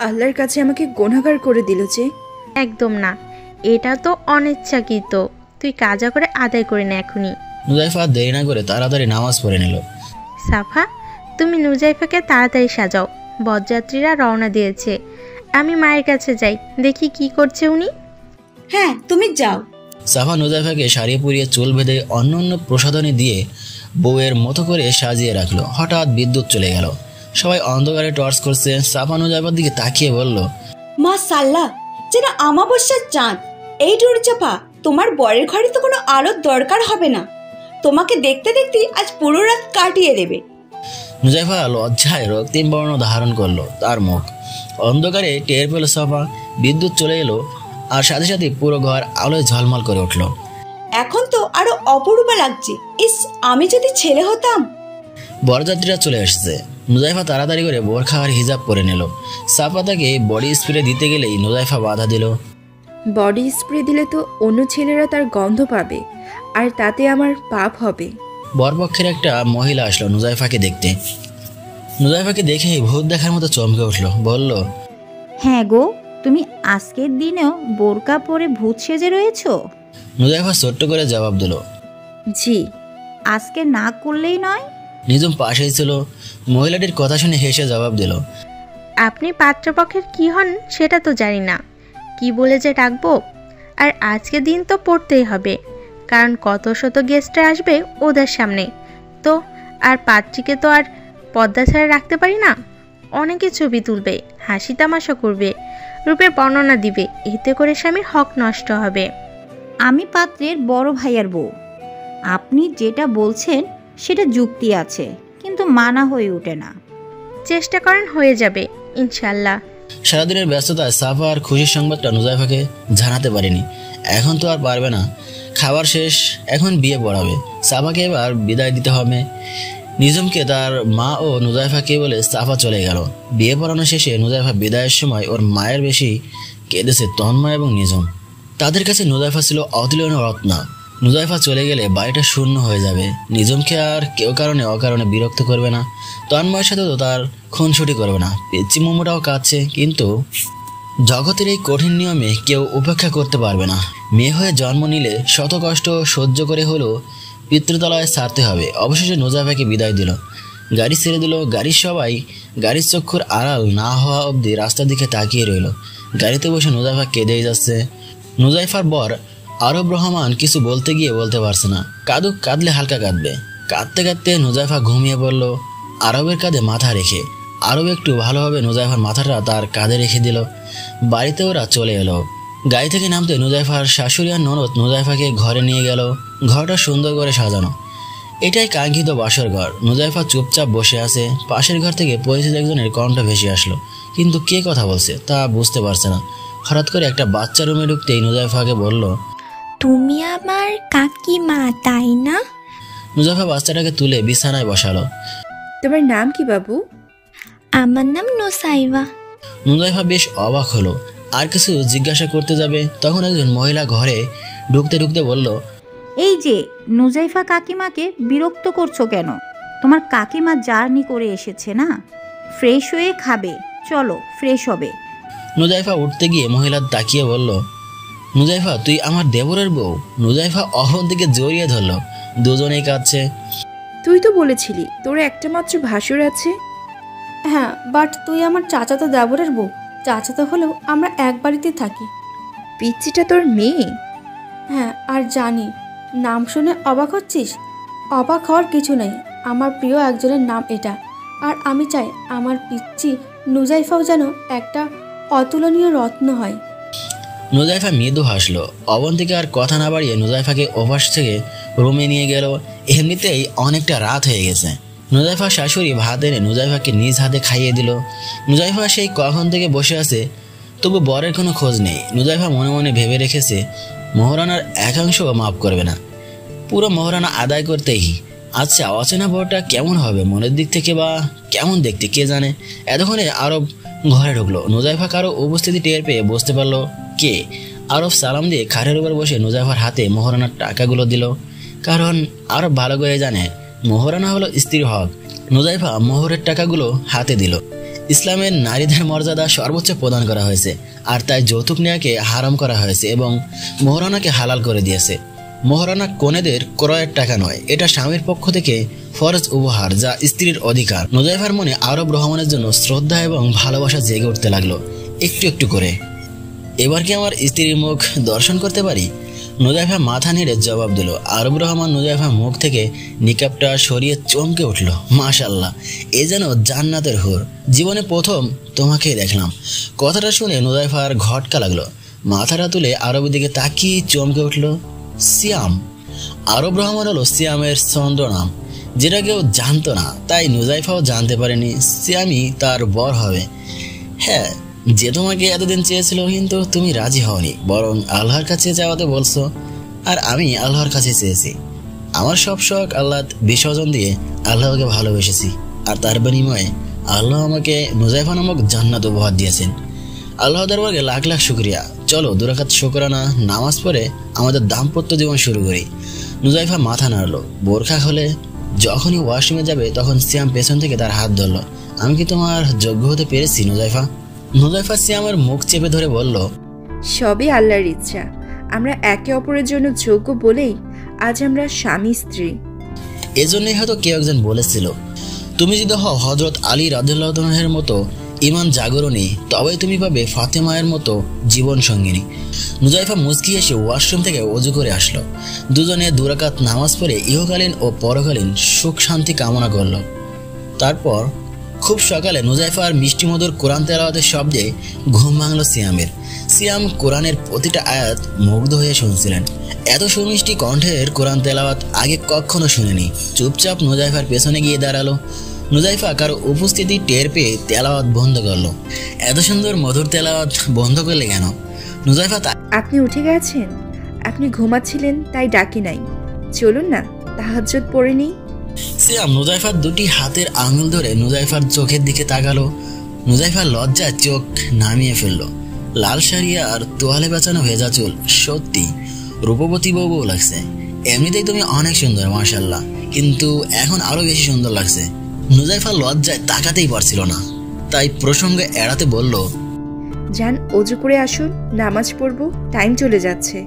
আল্লাহর কাছে আমাকে গুনাহগার করে দিল যে।
একদম না, এটা তো অনিচ্ছাকৃত। তুই কাজা করে আদায় করে নে এখনই।
নুজাইফা দেরি না করে তাড়াতাড়ি নামাজ পড়ে নিল।
সাফা, তুমি নুজাইফাকে তাড়াতাড়ি সাজাও, বরযাত্রীরা রওনা দিয়েছে। আমি মায়ের কাছে যাই, দেখি কি করছে উনি।
হ্যাঁ, তুমি যাও।
সাফা নুজাইফাকে শাড়ি পরিয়ে চুল বেঁধে অন্য অন্য প্রসাধনী দিয়ে বউয়ের মতো করে সাজিয়ে রাখলো। হঠাৎ বিদ্যুৎ চলে গেল। সবাই অন্ধকারে টর্চ করছে। সাফা নুজাইফার দিকে তাকিয়ে বলল,
মাশাআল্লাহ, যেন আমাবস্যার চাঁদ। এই ডুরচাপা, তোমার বরের ঘরে তো কোনো আলোর দরকার হবে না। তোমাকে দেখতে দেখতে আজ পুরো রাত কাটিয়ে দেবে।
নুজাইফা লজ্জায় রক্তিম বর্ণ ধারণ করলো তার মুখ। অন্ধকারে টের পেল সাফা। বিদ্যুৎ চলে এলো আর সাথে সাথে পুরো ঘর আলোয় ঝলমল করে উঠল।
এখন তো আরো অপরূপা লাগছে। ইস, আমি যদি ছেলে হতাম।
বরযাত্রীরা চলে এসেছে। নুজাইফা তাড়াতাড়ি করে বোরখা আর হিজাব পরে নিল। সাফা তাকে বডি স্প্রে দিতে গেলেই নুজাইফা বাধা দিল।
বডি স্প্রে দিলে তো অন্য ছেলেরা তার গন্ধ পাবে, আর তাতে আমার পাপ হবে।
বরপক্ষের একটা মহিলা আসলো নুজাইফাকে দেখতে। নুজাইফাকে দেখে ভূত দেখার মতো চমকে উঠলো। বলল,
হ্যাঁ গো, তুমি আজকের দিনেও বোরকা পরে ভূত সেজে রয়েছো?
নুজাইফা ছোট্ট করে জবাব দিল,
জি।
আজকে না করলেই নয়।
নিজম পাশেই ছিল। মহিলাটির কথা শুনে হেসে জবাব দিল,
আপনি পাত্রপক্ষের কি হন সেটা তো জানি না, কি বলে যে ডাকবো। আর আজকে দিন তো পড়তেই হবে, কারণ কত শত গেস্টরা আসবে ওদের সামনে তো। আর পাত্রীকে তো আর পর্দা ছাড়া রাখতে পারি না। অনেকে ছবি তুলবে, হাসি তামাশা করবে, রূপের বর্ণনা দিবে, এতে করে স্বামীর হক নষ্ট হবে।
আমি পাত্রের বড় ভাইয়ার বউ। আপনি যেটা বলছেন সেটা যুক্তি আছে, কিন্তু মানা হয়ে ওঠে না।
চেষ্টা করেন, হয়ে যাবে ইনশাল্লাহ।
সারাদিনের ব্যস্ততায় সাফা আর খুশির সংবাদটা নুজাইফাকে জানাতে পারেনি। এখন তো আর পারবে না। খাবার শেষ, এখন বিয়ে পড়াবে। সাফাকে এবার বিদায় দিতে হবে। নিজমকে তার মা ও নুজাইফাকে বলে সাফা চলে গেল। বিয়ে পড়ানো শেষে নুজাইফা বিদায়ের সময় ওর মায়ের বেশি কেঁদেছে তন্ময় এবং নিজম। তাদের কাছে নুজাইফা ছিল অতুলনীয় রত্না। নুজাইফা চলে গেলে বাড়িটা শূন্য হয়ে যাবে। নিজমকে আর কেউ কারণে অকারণে বিরক্ত করবে না। তন্ময়ের সাথে তো তার খুনসুটি করবে না। পিচ্চি মোমোটাও কাঁদছে, কিন্তু জগতের এই কঠিন নিয়মে কেউ উপেক্ষা করতে পারবে না। মেয়ে হয়ে জন্ম নিলে শত কষ্ট সহ্য করে হলেও পিতৃতলায় ছাড়তে হবে। অবশেষে নুজাইফাকে বিদায় দিল, গাড়ি ছেড়ে দিল। গাড়ির সবাই গাড়ির চক্ষুর আড়াল না হওয়া অবধি রাস্তার দিকে তাকিয়ে রইল। গাড়িতে বসে নুজাইফা কেঁদেই যাচ্ছে। নুজাইফার বর আরব রহমান কিছু বলতে গিয়ে বলতে পারছে না। কাঁদুক, কাঁদলে হালকা কাঁদবে। কাঁদতে কাঁদতে নুজাইফা ঘুমিয়ে পড়ল আরবের কাঁধে মাথা রেখে। আরব একটু ভালোভাবে নুজাইফার মাথাটা তার কাঁধে রেখে দিল। বাড়িতে ওরা চলে এলো। গাড়ি থেকে নামতে নুজাইফার শাশুড়ি আর ননদ নুজাইফাকে ঘরে নিয়ে গেল। ঘরটা সুন্দর করে সাজানো। এটাই কাঙ্ক্ষিত বাসর ঘর। নুজাইফা চুপচাপ বসে আছে। পাশের ঘর থেকে পরিচিত একজনের কণ্ঠ ভেসে আসলো, কিন্তু কে কথা বলছে তা বুঝতে পারছে না। হঠাৎ করে একটা বাচ্চা রুমে ঢুকতেই নুজাইফাকে বলল,
তুমি আমার কাকিমা তাই না?
নুজাইফা বাচ্চাটাকে তুলে বিছানায় বসালো।
তোমার নাম কি বাবু?
আমার নাম নুসাইবা।
নুজাইফা বেশ অবাক হলো। আর কিছু জিজ্ঞাসা করতে যাবে, তখন একজন মহিলা ঘরে ঢুকতে ঢুকতে বলল,
এই যে নুজাইফা কাকিমাকে বিরক্ত করছো কেন? তোমার কাকিমা জার্নি করে এসেছে না, ফ্রেশ হয়ে খাবে। চলো, ফ্রেশ হবে।
নুজাইফা উঠতে গিয়ে মহিলা তাকিয়ে বলল, নুজাইফা তুই আমার দেবরের বউ। নুজাইফা অহন থেকে জড়িয়ে ধরল। দুজনেই কাঁদছে।
তুই তো বলেছিলি তোর একটা মাত্র ভাসুর আছে।
হ্যাঁ, বাট তুই আমার চাচাতো দেবরের বউ। চাচাতো হলেও আমরা এক বাড়িতে থাকি।
পিচ্চিটা তোর মেয়ে?
হ্যাঁ, আর জানি। নাম শুনে অবাক হচ্ছিস? অবাক হওয়ার কিছু নেই। আমার প্রিয় একজনের নাম এটা, আর আমি চাই আমার পিচ্চি নুজাইফাও যেন একটা অতুলনীয় রত্ন হয়।
নুজাইফা মৃদু হাসলো। অবন্তিকা আর কথা না বাড়িয়ে নুজাইফাকে ওপাশ থেকে রুমে নিয়ে গেল। এমনিতেই অনেকটা রাত হয়ে গেছে। নুজাইফার শাশুড়ি ভাত এনে নুজাইফাকে নিজ হাতে খাইয়ে দিল। নুজাইফা সেই কখন থেকে বসে আছে, তবু বরের কোনো খোঁজ নেই। নুজাইফা মনে মনে ভেবে রেখেছে মোহরানার একাংশও মাফ করবে না, পুরো মোহরানা আদায় করতেই। আচ্ছা, অচেনা বরটা কেমন হবে মনের দিক থেকে, বা কেমন দেখতে কে জানে। এতক্ষণে আরব ঘরে ঢুকলো। নুজাইফা কারো উপস্থিতি টের পেয়ে বুঝতে পারলো কে। আরব সালাম দিয়ে খাটের উপর বসে নুজাইফার হাতে মোহরানার টাকাগুলো দিল, কারণ আরব ভালো করে জানে মোহরানা হলো স্ত্রীর হক। নুজাইফা মোহরের টাকাগুলো হাতে দিল। ইসলামের নারীদের মর্যাদা সর্বোচ্চ প্রদান করা হয়েছে, আর তাই যৌতুক নেওয়াকে হারাম করা হয়েছে এবং মোহরানাকে হালাল করে দিয়েছে। মহারানা কনেদের ক্রয়ের টাকা নয়, এটা স্বামীর পক্ষ থেকে ফরজ উপহার, যা স্ত্রীর অধিকার। নুজাইফার মনে আরব রহমানের জন্য শ্রদ্ধা এবং ভালোবাসা জেগে উঠতে লাগলো একটু একটু করে। এবার কি আমার স্ত্রীর মুখ দর্শন করতে পারি? নুজাইফা মাথা নেড়ে জবাব দিল। আরব রহমান নুজাইফার মুখ থেকে নিকাবটা সরিয়ে চমকে উঠল। মাশাআল্লাহ, এ যেন জান্নাতের হুর, জীবনে প্রথম তোমাকেই দেখলাম। কথাটা শুনে নুজাইফার ঘটকা লাগলো। মাথাটা তুলে আরবের দিকে তাকিয়ে চমকে উঠল। সিয়াম। আরব রহমান হলো সিয়ামের চন্দ্র নাম, যেটা কেউ জানতো না, তাই নুজাইফাও জানতে পারেনি সিয়ামই তার বর হবে। হ্যাঁ, যে তোমাকে এতদিন চেয়েছিল, কিন্তু তুমি রাজি হওনি, বরং আল্লাহর কাছে যাওয়াতে বলছো, আর আমি আল্লাহর কাছে চেয়েছি। আমার সব শখ আল্লাহ বিসর্জন দিয়ে আল্লাহকে ভালোবেসেছি, আর তার বিনিময়ে আল্লাহ আমাকে নুজাইফা নামক জান্নাত উপহার দিয়েছেন। আল্লাহ দরবারে লাখ লাখ শুকরিয়া। চলো 2 রাকাত শুকরানা নামাজ পড়ে আমাদের দাম্পত্য জীবন শুরু করি। নুজাইফা মাথা নাড়লো। বোরখা খুলে যখনই ওয়াশরুমে যাবে তখন সিয়াম পেছন থেকে তার হাত ধরলো। আমি কি তোমার যোগ্য হতে পেরেছি নুজাইফা? নুজাইফা সিয়ামের মুখ চেপে ধরে বলল,
সবই আল্লাহর ইচ্ছা। আমরা একে অপরের জন্য যোগ্য বলেই আজ আমরা স্বামী স্ত্রী।
এজন্যই হয়তো কেউ একজন বলেছিল, তুমি যদি হও হযরত আলী রাদিয়াল্লাহু তাআলার মতো ইমান জাগরণী, তবে তুমি পাবে ফাতেমায়ের মতো জীবন সঙ্গিনী। নুজাইফা মুচকি এসে ওয়াশরুম থেকে ওযু করে আসলো। দুজনে 2 রাকাত নামাজ পড়ে ইহকালীন ও পরকালীন সুখ শান্তি কামনা করলো। তারপর খুব সকালে নুজাইফার মিষ্টি মধুর কোরআন তেলাওয়াতের শব্দে ঘুম ভাঙল সিয়ামের। সিয়াম কোরআনের প্রতিটা আয়াত মুগ্ধ হয়ে শুনছিলেন। এত সুমিষ্টি কণ্ঠের কোরআন তেলাওয়াত আগে কখনো শুনেনি। চুপচাপ নুজাইফার পেছনে গিয়ে দাঁড়ালো। নুজাইফা কারো উপস্থিতি টের পেয়ে তেলাওয়াত বন্ধ করলো। এত সুন্দর মধুর তেলাওয়াত বন্ধ করলে কেন? নুজাইফা,
আপনি উঠে গেছেন? আপনি ঘুমাচ্ছিলেন তাই ডাকি নাই। চলুন না, তাহাজ্জুদ পড়ে নিই।
সিয়াম নুজাইফার 2টি হাতের আঙুল ধরে নুজাইফার চোখের দিকে তাকালো। নুজাইফার লজ্জায় চোখ নামিয়ে ফেললো। লাল শাড়ি আর তোয়ালে বেচানো ভেজা চুল, সত্যি রূপবতী বউ লাগছে। এমনিতেই তুমি অনেক সুন্দর মাশাআল্লাহ, কিন্তু এখন আরো বেশি সুন্দর লাগছে। নুজাইফা লজ্জায় তাকাতেই পারছিল না, তাই প্রসঙ্গ এড়াতে বলল,
যান ওযু করে আসুন, নামাজ পড়বো, টাইম চলে যাচ্ছে।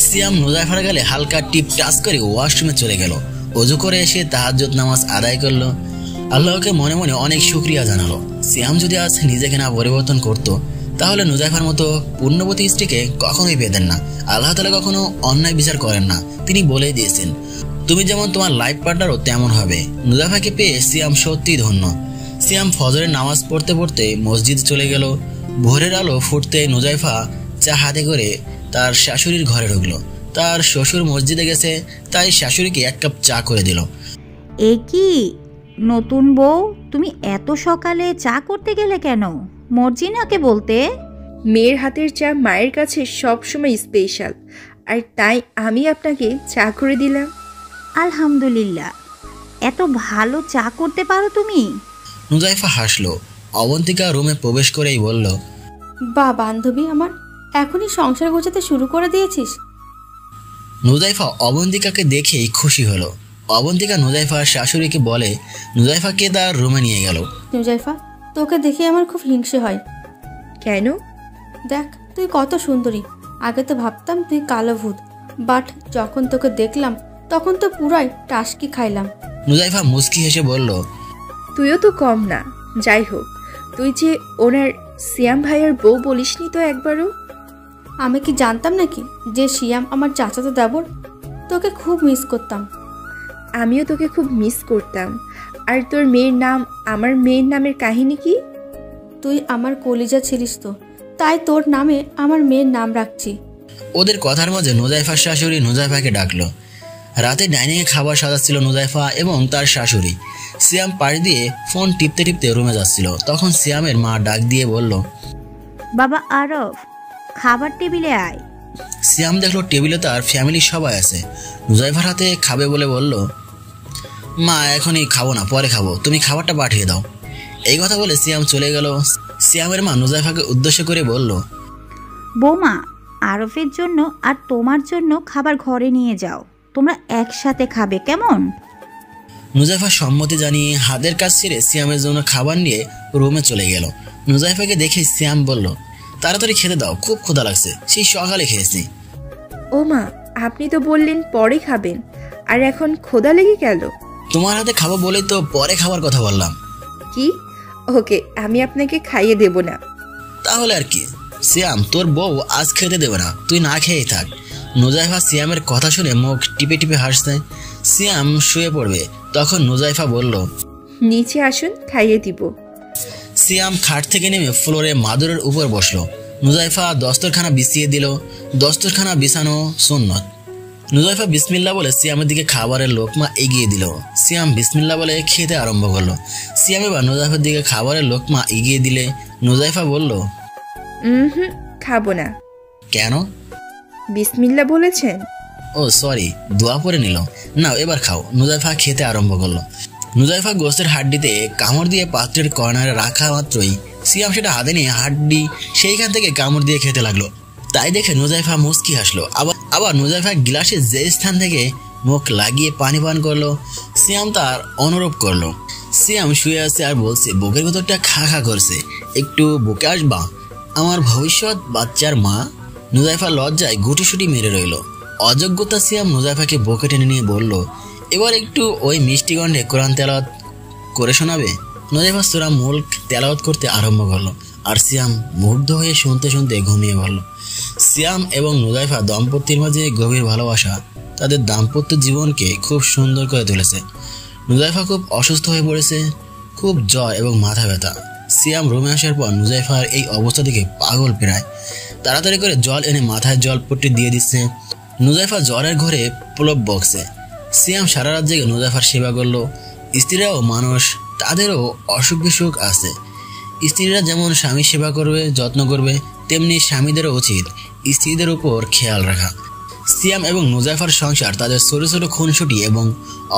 সিয়াম নুজাইফার গালে হালকা টিপ টাচ করে ওয়াশরুমে চলে গেল। ওযু করে এসে তাহাজ্জুদ নামাজ আদায় করলো। আল্লাহকে মনে মনে অনেক শুকরিয়া জানালো। সিয়াম যদি আজ নিজেকে না পরিবর্তন করত, তাহলে নুজাইফার মতো পূর্ণবতী স্ত্রীকে কখনোই পেতেন না। আল্লাহ তাআলা কখনো অন্যায় বিচার করেন না, তিনি বলেই দিয়েছেন, তুমি যেমন তোমার লাইফ পার্টনারও তেমন হবে। নুজাইফাকে পেয়ে সিয়াম সত্যিই ধন্য। সিয়াম ফজরের নামাজ পড়তে পড়তে মসজিদ চলে গেল। ভোরের আলো ফুটতে নুজাইফা চা হাতে করে তার শাশুড়ির ঘরে ঢুকলো। তার শ্বশুর মসজিদে গেছে, তাই শাশুড়িকে 1 কাপ চা করে দিল।
এ কি নতুন বউ, তুমি এত সকালে চা করতে গেলে কেন? মর্জিনাকে বলতে।
মেয়ের হাতের চা মায়ের কাছে সবসময় স্পেশাল, আর তাই আমি আপনাকে চা করে দিলাম।
আলহামদুলিল্লাহ, এত ভালো চা করতে পারো তুমি?
নুজাইফা হাসলো। অবন্তিকা রুমে প্রবেশ করেই বলল,
বা বান্ধবী আমার, এখনই সংসার গোছাতে শুরু করে দিয়েছিস?
নুজাইফা অবন্তিকাকে দেখেই খুশি হলো। অবন্তিকা নুজাইফার শাশুড়িকে বলে নুজাইফাকে তার রুমে নিয়ে গেল।
নুজাইফা, তোকে দেখে আমার খুব হিংসে হয়।
কেন?
দেখ তুই কত সুন্দরী। আগে তো ভাবতাম তুই কালো ভূত, বাট যখন তোকে দেখলাম তখন তো পুরাই টাসকি খাইলাম।
নুজাইফা মুস্কি হেসে বলল,
তুইও তো কম না। যাই হোক, তুই যে ওনার সিয়াম ভাইয়ের বউ বলিসনি তো একবারও।
আমি কি জানতাম নাকি যে সিয়াম আমার চাচাতো দেবর? তোকে খুব মিস করতাম।
আমিও তোকে খুব মিস করতাম। আর তোর মেয়ের নাম আমার মেয়ের নামের কাহিনী কি?
তুই আমার কলিজা ছিলিস তো, তাই তোর নামে আমার মেয়ের নাম রাখছি।
ওদের কথার মাঝে নুজাইফার শাশুড়ি নুজাইফাকে ডাকলো। রাতে ডাইনিংয়ে খাবার সাজাচ্ছিল নুজাইফা এবং তার শাশুড়ি। সিয়াম পাশ দিয়ে ফোন টিপতে টিপতে রুমে যাচ্ছিল। তখন সিয়ামের মা ডাক দিয়ে বলল,
বাবা আরব, খাবার টেবিলে আয়।
সিয়াম দেখলো টেবিলে তার ফ্যামিলির সবাই আছে। নুজাইফার হাতে খাবে বলে বলল, মা এখনই খাবো না, পরে খাবো, তুমি খাবারটা পাঠিয়ে দাও। এই কথা বলে সিয়াম চলে গেল। সিয়ামের মা নুজাইফাকে উদ্দেশ্য করে বলল,
বৌমা, আরফের জন্য আর তোমার জন্য খাবার ঘরে নিয়ে যাও, তোমরা একসাথে খাবে, কেমন?
নুজাইফা সম্মতি জানিয়ে হাতের কাজ ছেড়ে সিয়ামের জন্য খাবার নিয়ে রুমে চলে গেল। নুজাইফাকে দেখে সিয়াম বলল, তাড়াতাড়ি খেতে দাও, খুব ক্ষুধা লাগছে, সেই সকালে খেয়েছি।
ও মা, আপনি তো বললেন পরে খাবেন, আর এখন ক্ষুধা লেগে গেল।
তোমার হাতে খাবো বলেই তো পরে খাবার কথা বললাম।
কি? ওকে, আমি আপনাকে খাইয়ে দেব না।
তাহলে আর কি? সিয়াম, তোর বউ আজ খেতে দেবে না, তুই না খেয়েই থাক। নুজাইফা সিয়ামের কথা শুনে মুখ টিপে টিপে হাসছে। সিয়াম শুয়ে পড়বে, তখন নুজাইফা বলল,
নিচে আসুন, খাইয়ে দিব।
সিয়াম খাট থেকে নেমে ফ্লোরে মাদুরের উপর বসলো। নুজাইফা দস্তরখানা বিছিয়ে দিল। দস্তরখানা বিছানো সুন্নত। নুজাইফা বিসমিল্লাহ বলে সিয়ামের দিকে খাবারের লোকমা এগিয়ে দিল। সিয়াম বিসমিল্লাহ বলে খেতে আরম্ভ করলো। সিয়াম এবার নুজাইফার দিকে খাবারের লোকমা এগিয়ে দিলে নুজাইফা বলল,
খাবো না।
কেন?
বিসমিল্লাহ বলেছেন।
ও সরি, দোয়া পরে নিল। নাও এবার খাও। নুজাইফা খেতে আরম্ভ করলো। নুজাইফা গোস্তের হাড্ডিতে কামড় দিয়ে পাত্রের কর্নারে রাখা মাত্রই সিয়াম সেটা হাতে নিয়ে হাড্ডি সেইখান থেকে কামড় দিয়ে খেতে লাগলো। তাই দেখে নুজাইফা মুচকি হাসলো। আবার নুজাইফা গ্লাসে যে স্থান থেকে মুখ লাগিয়ে পানি পান করলো, সিয়াম তার অনুরূপ করলো। সিয়াম শুয়ে আছে আর বলছে, বুকের ভেতরটা খা খা করছে, একটু বুকে আসবা আমার ভবিষ্যৎ বাচ্চার মা। নুজাইফা লজ্জায় গুটিসুটি মেরে রইল। অযোগ্যতা সিয়াম নুজাইফাকে বুকে টেনে নিয়ে বলল, এবার একটু ওই মিষ্টি গন্ধে কোরআন তেলাওয়াত করে শোনাবে। নুজাইফা সূরা মুলক তেলাওয়াত করতে আরম্ভ করলো, আর সিয়াম মুগ্ধ হয়ে শুনতে শুনতে ঘুমিয়ে পড়ল। সিয়াম এবং নুজাইফা দম্পতির মাঝে গভীর ভালোবাসা তাদের দাম্পত্য জীবনকে খুব সুন্দর করে তুলেছে। নুজাইফা খুব অসুস্থ হয়ে পড়েছে, খুব জ্বর এবং মাথা ব্যথা। সিয়াম রুমে আসার পর নুজাইফার এই অবস্থা দেখে পাগল প্রায় তাড়াতাড়ি করে জল এনে মাথায় জল পট্টি দিয়ে দিচ্ছে। নুজাইফা জ্বরের ঘরে প্রলব বকছে। সিয়াম সারা রাত জেগে নুজাইফার সেবা করলো। স্ত্রীরাও মানুষ, তাদেরও অসুখ বিসুখ আছে। স্ত্রীরা যেমন স্বামীর সেবা করবে, যত্ন করবে, তেমনি স্বামীদেরও উচিত স্ত্রীদের উপর খেয়াল রাখা। সিয়াম এবং নুজাইফার সংসার তাদের ছোট ছোট খুনসুটি এবং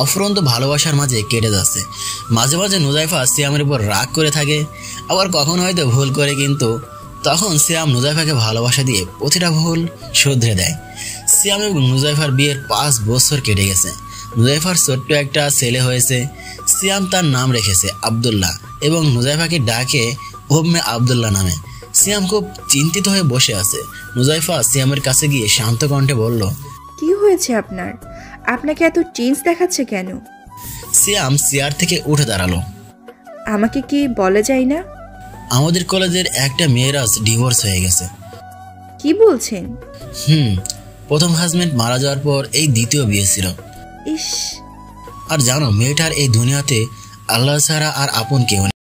অফুরন্ত ভালোবাসার মাঝে কেটে যাচ্ছে। মাঝে মাঝে নুজাইফা সিয়ামের উপর রাগ করে থাকে, আবার কখনো হয়তো ভুল করে, কিন্তু তখন সিয়াম নুজাইফাকে ভালোবাসা দিয়ে প্রতিটা ভুল শুধরে দেয়। সিয়াম এবং নুজাইফার বিয়ের 5 বছর কেটে গেছে। নুজাইফার ছোট্ট একটা ছেলে হয়েছে। সিয়াম তার নাম রেখেছে আব্দুল্লাহ এবং নুজাইফাকে ডাকে উম্মে আব্দুল্লাহ নামে। সিয়াম খুব চিন্তিত হয়ে বসে আছে। নুজাইফা সিয়ামের কাছে গিয়ে শান্ত কণ্ঠে বলল,
কি হয়েছে আপনার? আপনাকে এত চেঞ্জ দেখাচ্ছে কেন?
সিয়াম চেয়ার থেকে উঠে দাঁড়ালো।
আমাকে কি বলা যায় না?
আমাদের কলেজের একটা মেয়ের আজ ডিভোর্স হয়ে গেছে।
কি বলছেন?
প্রথম হাজবেন্ড মারা যাওয়ার পর এই দ্বিতীয় বিয়ে ছিল।
ইস।
আর জানো, মেয়েটার এই দুনিয়াতে আল্লাহ ছাড়া আর আপন কেউ নেই।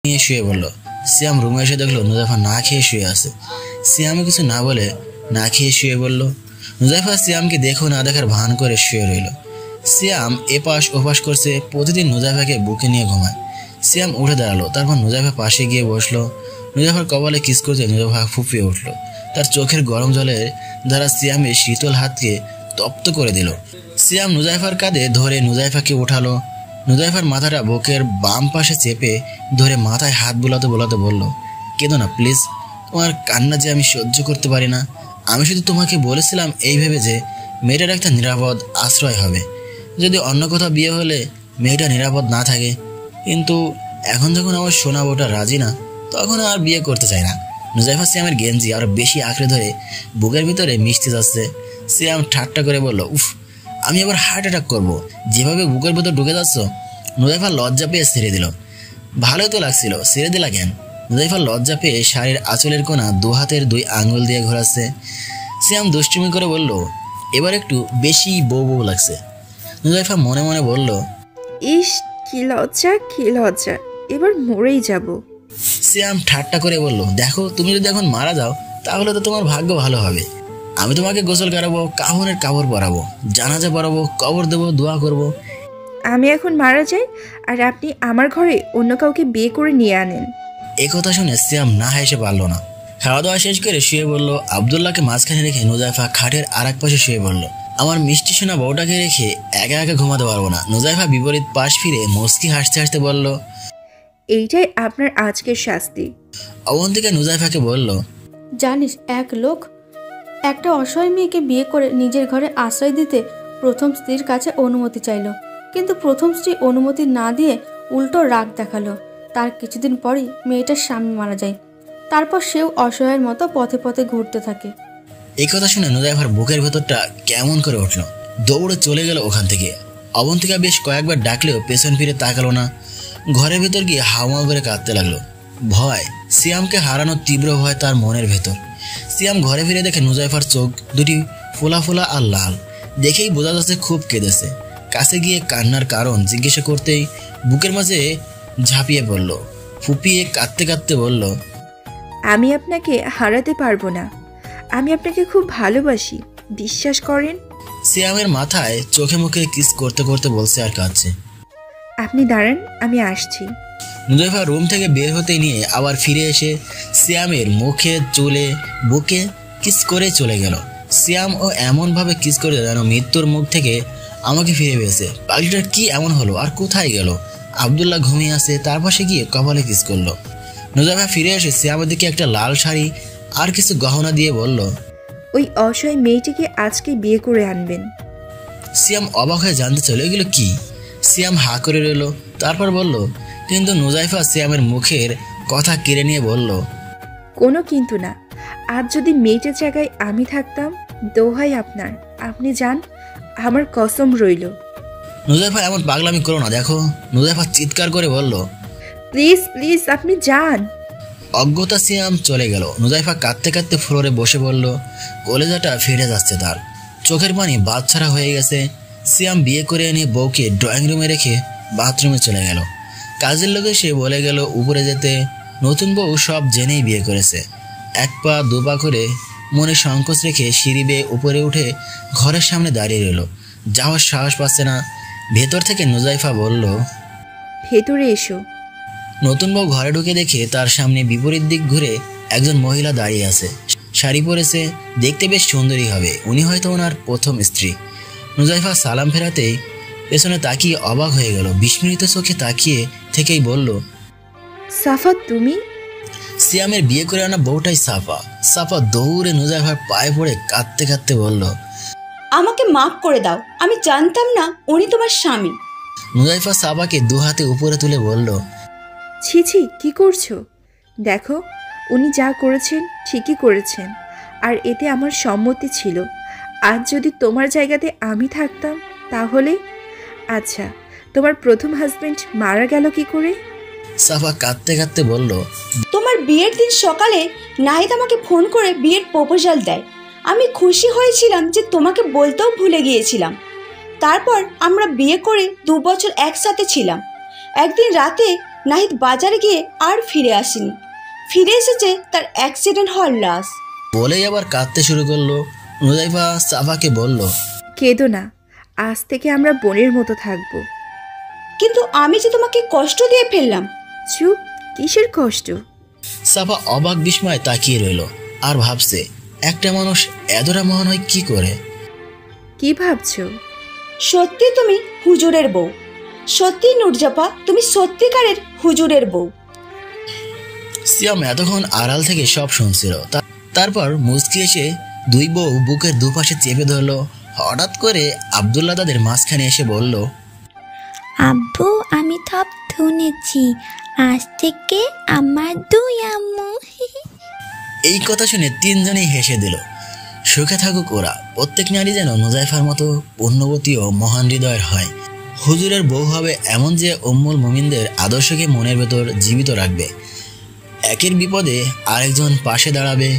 নিয়ে শুয়ে বলল। সিয়াম রুমে এসে দেখলো নুজাইফা না খেয়ে শুয়ে আছে। সিয়ামে কিছু না বলে না খেয়ে শুয়ে বলল। নুজাইফা সিয়ামকে দেখো না দেখার ভান করে শুয়ে রইল। সিয়াম এপাশ ওপাশ করছে, প্রতিদিন নুজাইফাকে বুকে নিয়ে ঘুমায়। সিয়াম উঠে দাঁড়ালো, তারপর নুজাইফা পাশে গিয়ে বসলো। নুজাইফার কপালে কিস করতে নুজাইফা ফুঁপিয়ে উঠল। তার চোখের গরম জলের দ্বারা সিয়ামের শীতল হাতকে তপ্ত করে দিল। সিয়াম নুজাইফার কাঁধে ধরে নুজাইফাকে উঠালো। নুজাইফার মাথাটা বুকের বাম পাশে চেপে ধরে মাথায় হাত বোলাতে বোলাতে বলল, কেঁদো না প্লিজ, তোমার কান্না যে আমি সহ্য করতে পারি না। আমি শুধু তোমাকে বলেছিলাম এই ভেবে যে মেয়েটার একটা নিরাপদ আশ্রয় হবে, যদি অন্য কোথাও বিয়ে হলে মেয়েটা নিরাপদ না থাকে। কিন্তু এখন যখন আমার সোনা বউটা রাজি না, তখন আর বিয়ে করতে চাই না। নুজাইফা সিয়ামের গেঞ্জি আরো বেশি আঁকড়ে ধরে বুকের ভিতরে মিশতে যাচ্ছে। সিয়াম ঠাট্টা করে বলল, উফ, আমি আবার হার্ট অ্যাটাক করবো, যেভাবে বুকের ভেতর ঢুকে যাচ্ছ। নুজাইফা লজ্জা পেয়ে ছেড়ে দিল। ভালোই তো লাগছিল, ছেড়ে দিলা কেন? নুজাইফা লজ্জা পেয়ে শাড়ির আঁচলের কোনা 2 হাতের 2 আঙুল দিয়ে ঘোরাচ্ছে। সিয়াম দুষ্টুমি করে বলল, এবার একটু বেশি বউ বউ লাগছে। নুজাইফা মনে মনে বলল,
ইস, কি লজ্জা, কি লজ্জা, এবার মরেই যাব।
সিয়াম ঠাট্টা করে বলল, দেখো, তুমি যদি এখন মারা যাও তাহলে তো তোমার ভাগ্য ভালো হবে। আমি তোমাকে গোসল করাবো, কাফনের কাপড় পরাবো, জানাজা পরাবো, কবর দেবো, দোয়া করবো।
আমি এখন মারা যাই আর আপনি আমার ঘরে অন্য কাউকে বিয়ে করে নিয়ে আনেন।
এ কথা শুনে সিয়াম না হেসে পারল না। খাওয়া দাওয়া শেষ করে শুয়ে বলল। আবদুল্লাহকে মাঝখানে রেখে নুজাইফা খাটের আর এক পাশে শুয়ে বলল, আমার মিষ্টি সোনা বউটাকে রেখে একা একা ঘুমাতে পারবো না। নুজাইফা বিপরীত পাশ ফিরে মুস্কি হাসতে হাসতে বলল,
এইটাই আপনার আজকের শাস্তি।
অবন্তিকা নুজাইফাকে বলল,
জানিস এক লোক একটা অসহায় মেয়েকে বিয়ে করে নিজের ঘরে আশ্রয় দিতে প্রথম স্ত্রীর কাছে অনুমতি চাইল, কিন্তু প্রথম স্ত্রী অনুমতি না দিয়ে উল্টো রাগ দেখালো। তার কিছুদিন পরই মেয়েটার স্বামী মারা যায়। তারপর সেও অসহায়ের মতো পথে পথে ঘুরতে থাকে।
এই কথা শুনে নুজাইফার বুকের ভেতরটা কেমন করে উঠল, দৌড়ে চলে গেল ওখান থেকে। অবন্তিকা বেশ কয়েকবার ডাকলেও পেছন ফিরে তাকালো না। ঘরের ভেতর গিয়ে হাওয়া করে কাঁদতে লাগলো। ভয়, সিয়ামকে হারানোর তীব্র ভয় তার মনের ভেতর। সিয়াম ঘরে ফিরে দেখে নুজাইফার চোখ দুটি ফোলা ফোলা আর লাল, দেখেই বোঝা যাচ্ছে খুব কেঁদেছে। কাছে গিয়ে কান্নার কারণ জিজ্ঞাসা করতেই বুকের মাঝে ঝাঁপিয়ে পড়ল। ফুপিয়ে কাঁদতে কাঁদতে বলল,
আমি আপনাকে হারাতে পারবো না, আমি আপনাকে খুব ভালোবাসি, বিশ্বাস করেন।
সিয়ামের মাথায় চোখে মুখে কিস করতে করতে বলছে আর কাঁদছে।
আপনি দাঁড়ান, আমি আসছি।
নুজাইফা রুম থেকে বের হতে নিয়ে আবার ফিরে এসে সিয়ামের মুখে চুলে বুকে কিস করে চলে গেল। সিয়াম ও এমনভাবে কিস করে যেন মৃত্যুর মুখ থেকে আমাকে ফিরে পেয়েছে। পাগলিটার কি এমন হলো আর কোথায় গেল? আবদুল্লাহ ঘুমিয়ে আছে, তার পাশে গিয়ে কপালে কিস করলো। নুজাইফা ফিরে এসে সিয়ামের দিকে একটা লাল শাড়ি আর কিছু গহনা দিয়ে বলল,
ওই অসহায় মেয়েটিকে আজকে বিয়ে করে আনবেন।
সিয়াম অবাক হয়ে জানতে চাইল এগুলো কি। সিয়াম হা করে রইল, তারপর বলল, কিন্তু নুজাইফা সিয়ামের মুখের কথা কেড়ে নিয়ে বলল,
কোনো কিন্তু না, আজ যদি মেয়েটার জায়গায় আমি থাকতাম, দোহাই আপনার, আপনি যান, আমার কসম রইল।
নুজাইফা এমন পাগলামি করো না, দেখো। নুজাইফা চিৎকার করে বলল,
প্লিজ প্লিজ আপনি যান।
অজ্ঞতা সিয়াম চলে গেল। নুজাইফা কাঁদতে কাঁদতে ফ্লোরে বসে বলল, কলেজাটা ফেটে যাচ্ছে তার, চোখের পানি বাদছাড়া হয়ে গেছে। সিয়াম বিয়ে করে এনে বউকে ড্রয়িং রুমে রেখে বাথরুমে চলে গেল। কাজের লোকে সে বলে গেল উপরে যেতে। নতুন বউ সব জেনেই বিয়ে করেছে। এক পা দু পা করে মনে সংকোচ রেখে সিঁড়ি বেয়ে উপরে উঠে ঘরের সামনে দাঁড়িয়ে রইল। যাওয়ার সাহস পাচ্ছে না। ভেতর থেকে নুজাইফা বলল,
ভেতরে এসো।
নতুন বউ ঘরে ঢুকে দেখে তার সামনে বিপরীত দিক ঘুরে একজন মহিলা দাঁড়িয়ে আছে। শাড়ি পরেছে, দেখতে বেশ সুন্দরী হবে, উনি হয়তো ওনার প্রথম স্ত্রী। নুজাইফা সালাম ফেরাতেই পেছনে তাকিয়ে অবাক হয়ে গেল। বিস্মিত চোখে তাকিয়ে থেকেই বলল,
সাফা তুমি?
সিয়ামের বিয়ে করে আনা বউটাই সাফা। সাফা দৌড়ে নুজাইফার পায়ে পড়ে কাঁদতে কাঁদতে বলল,
আমাকে মাফ করে দাও, আমি জানতাম না উনি তোমার স্বামী।
নুজাইফা সাফাকে দু হাতে উপরে তুলে বলল,
ছি ছি, কি করছো? দেখো, উনি যা করেছেন ঠিকই করেছেন, আর এতে আমার সম্মতি ছিল। আজ যদি তোমার জায়গাতে আমি থাকতাম তাহলে? আচ্ছা, তোমার প্রথম হাজবেন্ড মারা গেল কি করে?
সাফা কাঁদতে কাঁদতে বলল,
তোমার বিয়ের দিন সকালে নাহিদ আমাকে ফোন করে বিয়ের প্রপোজাল দেয়। আমি খুশি হয়েছিলাম যে তোমাকে বলতেও ভুলে গিয়েছিলাম। তারপর আমরা বিয়ে করে 2 বছর একসাথে ছিলাম। একদিন রাতে নাহিদ বাজারে গিয়ে আর ফিরে আসেনি। ফিরে এসেছে তার অ্যাক্সিডেন্ট হওয়ার লাশ।
বলেই আবার কাঁদতে শুরু করলো। নুজাইফা সাফাকে বলল,
কেঁদো না, আজ থেকে আমরা বোনের মতো থাকবো।
কিন্তু আমি যে তোমাকে কষ্ট দিয়ে ফেললাম।
চুপ, কিসের কষ্ট?
সাফা অবাক বিস্ময় তাকিয়ে রইল আর ভাবছে, একটা মানুষ এতটা মহান হয় কি করে?
কি ভাবছো?
সত্যি তুমি হুজুরের বউ। সত্যি নুরজাফা, তুমি সত্যিকারের হুজুরের বউ।
সিয়াম এতক্ষণ আড়াল থেকে সব শুনছিল। তারপর মুচকি এসে দুই বউ বুকের দুপাশে চেপে ধরলো। হঠাৎ করে আব্দুল্লাহ তাদের মাঝখানে এসে বলল,
আব্বু, আমি সব শুনেছি, আজ থেকে আমার 2 আম্মু।
এই কথা শুনে তিনজনেই হেসে দিল। সুখে থাকুক ওরা। প্রত্যেক নারী যেন নুজাইফার মতো পুণ্যবতী ও মহান হৃদয়ের হয়। হুজুরের বউ হবে এমন যে উম্মুল মুমিনদের আদর্শকে মনের ভেতর জীবিত রাখবে। একের বিপদে আরেকজন পাশে দাঁড়াবে।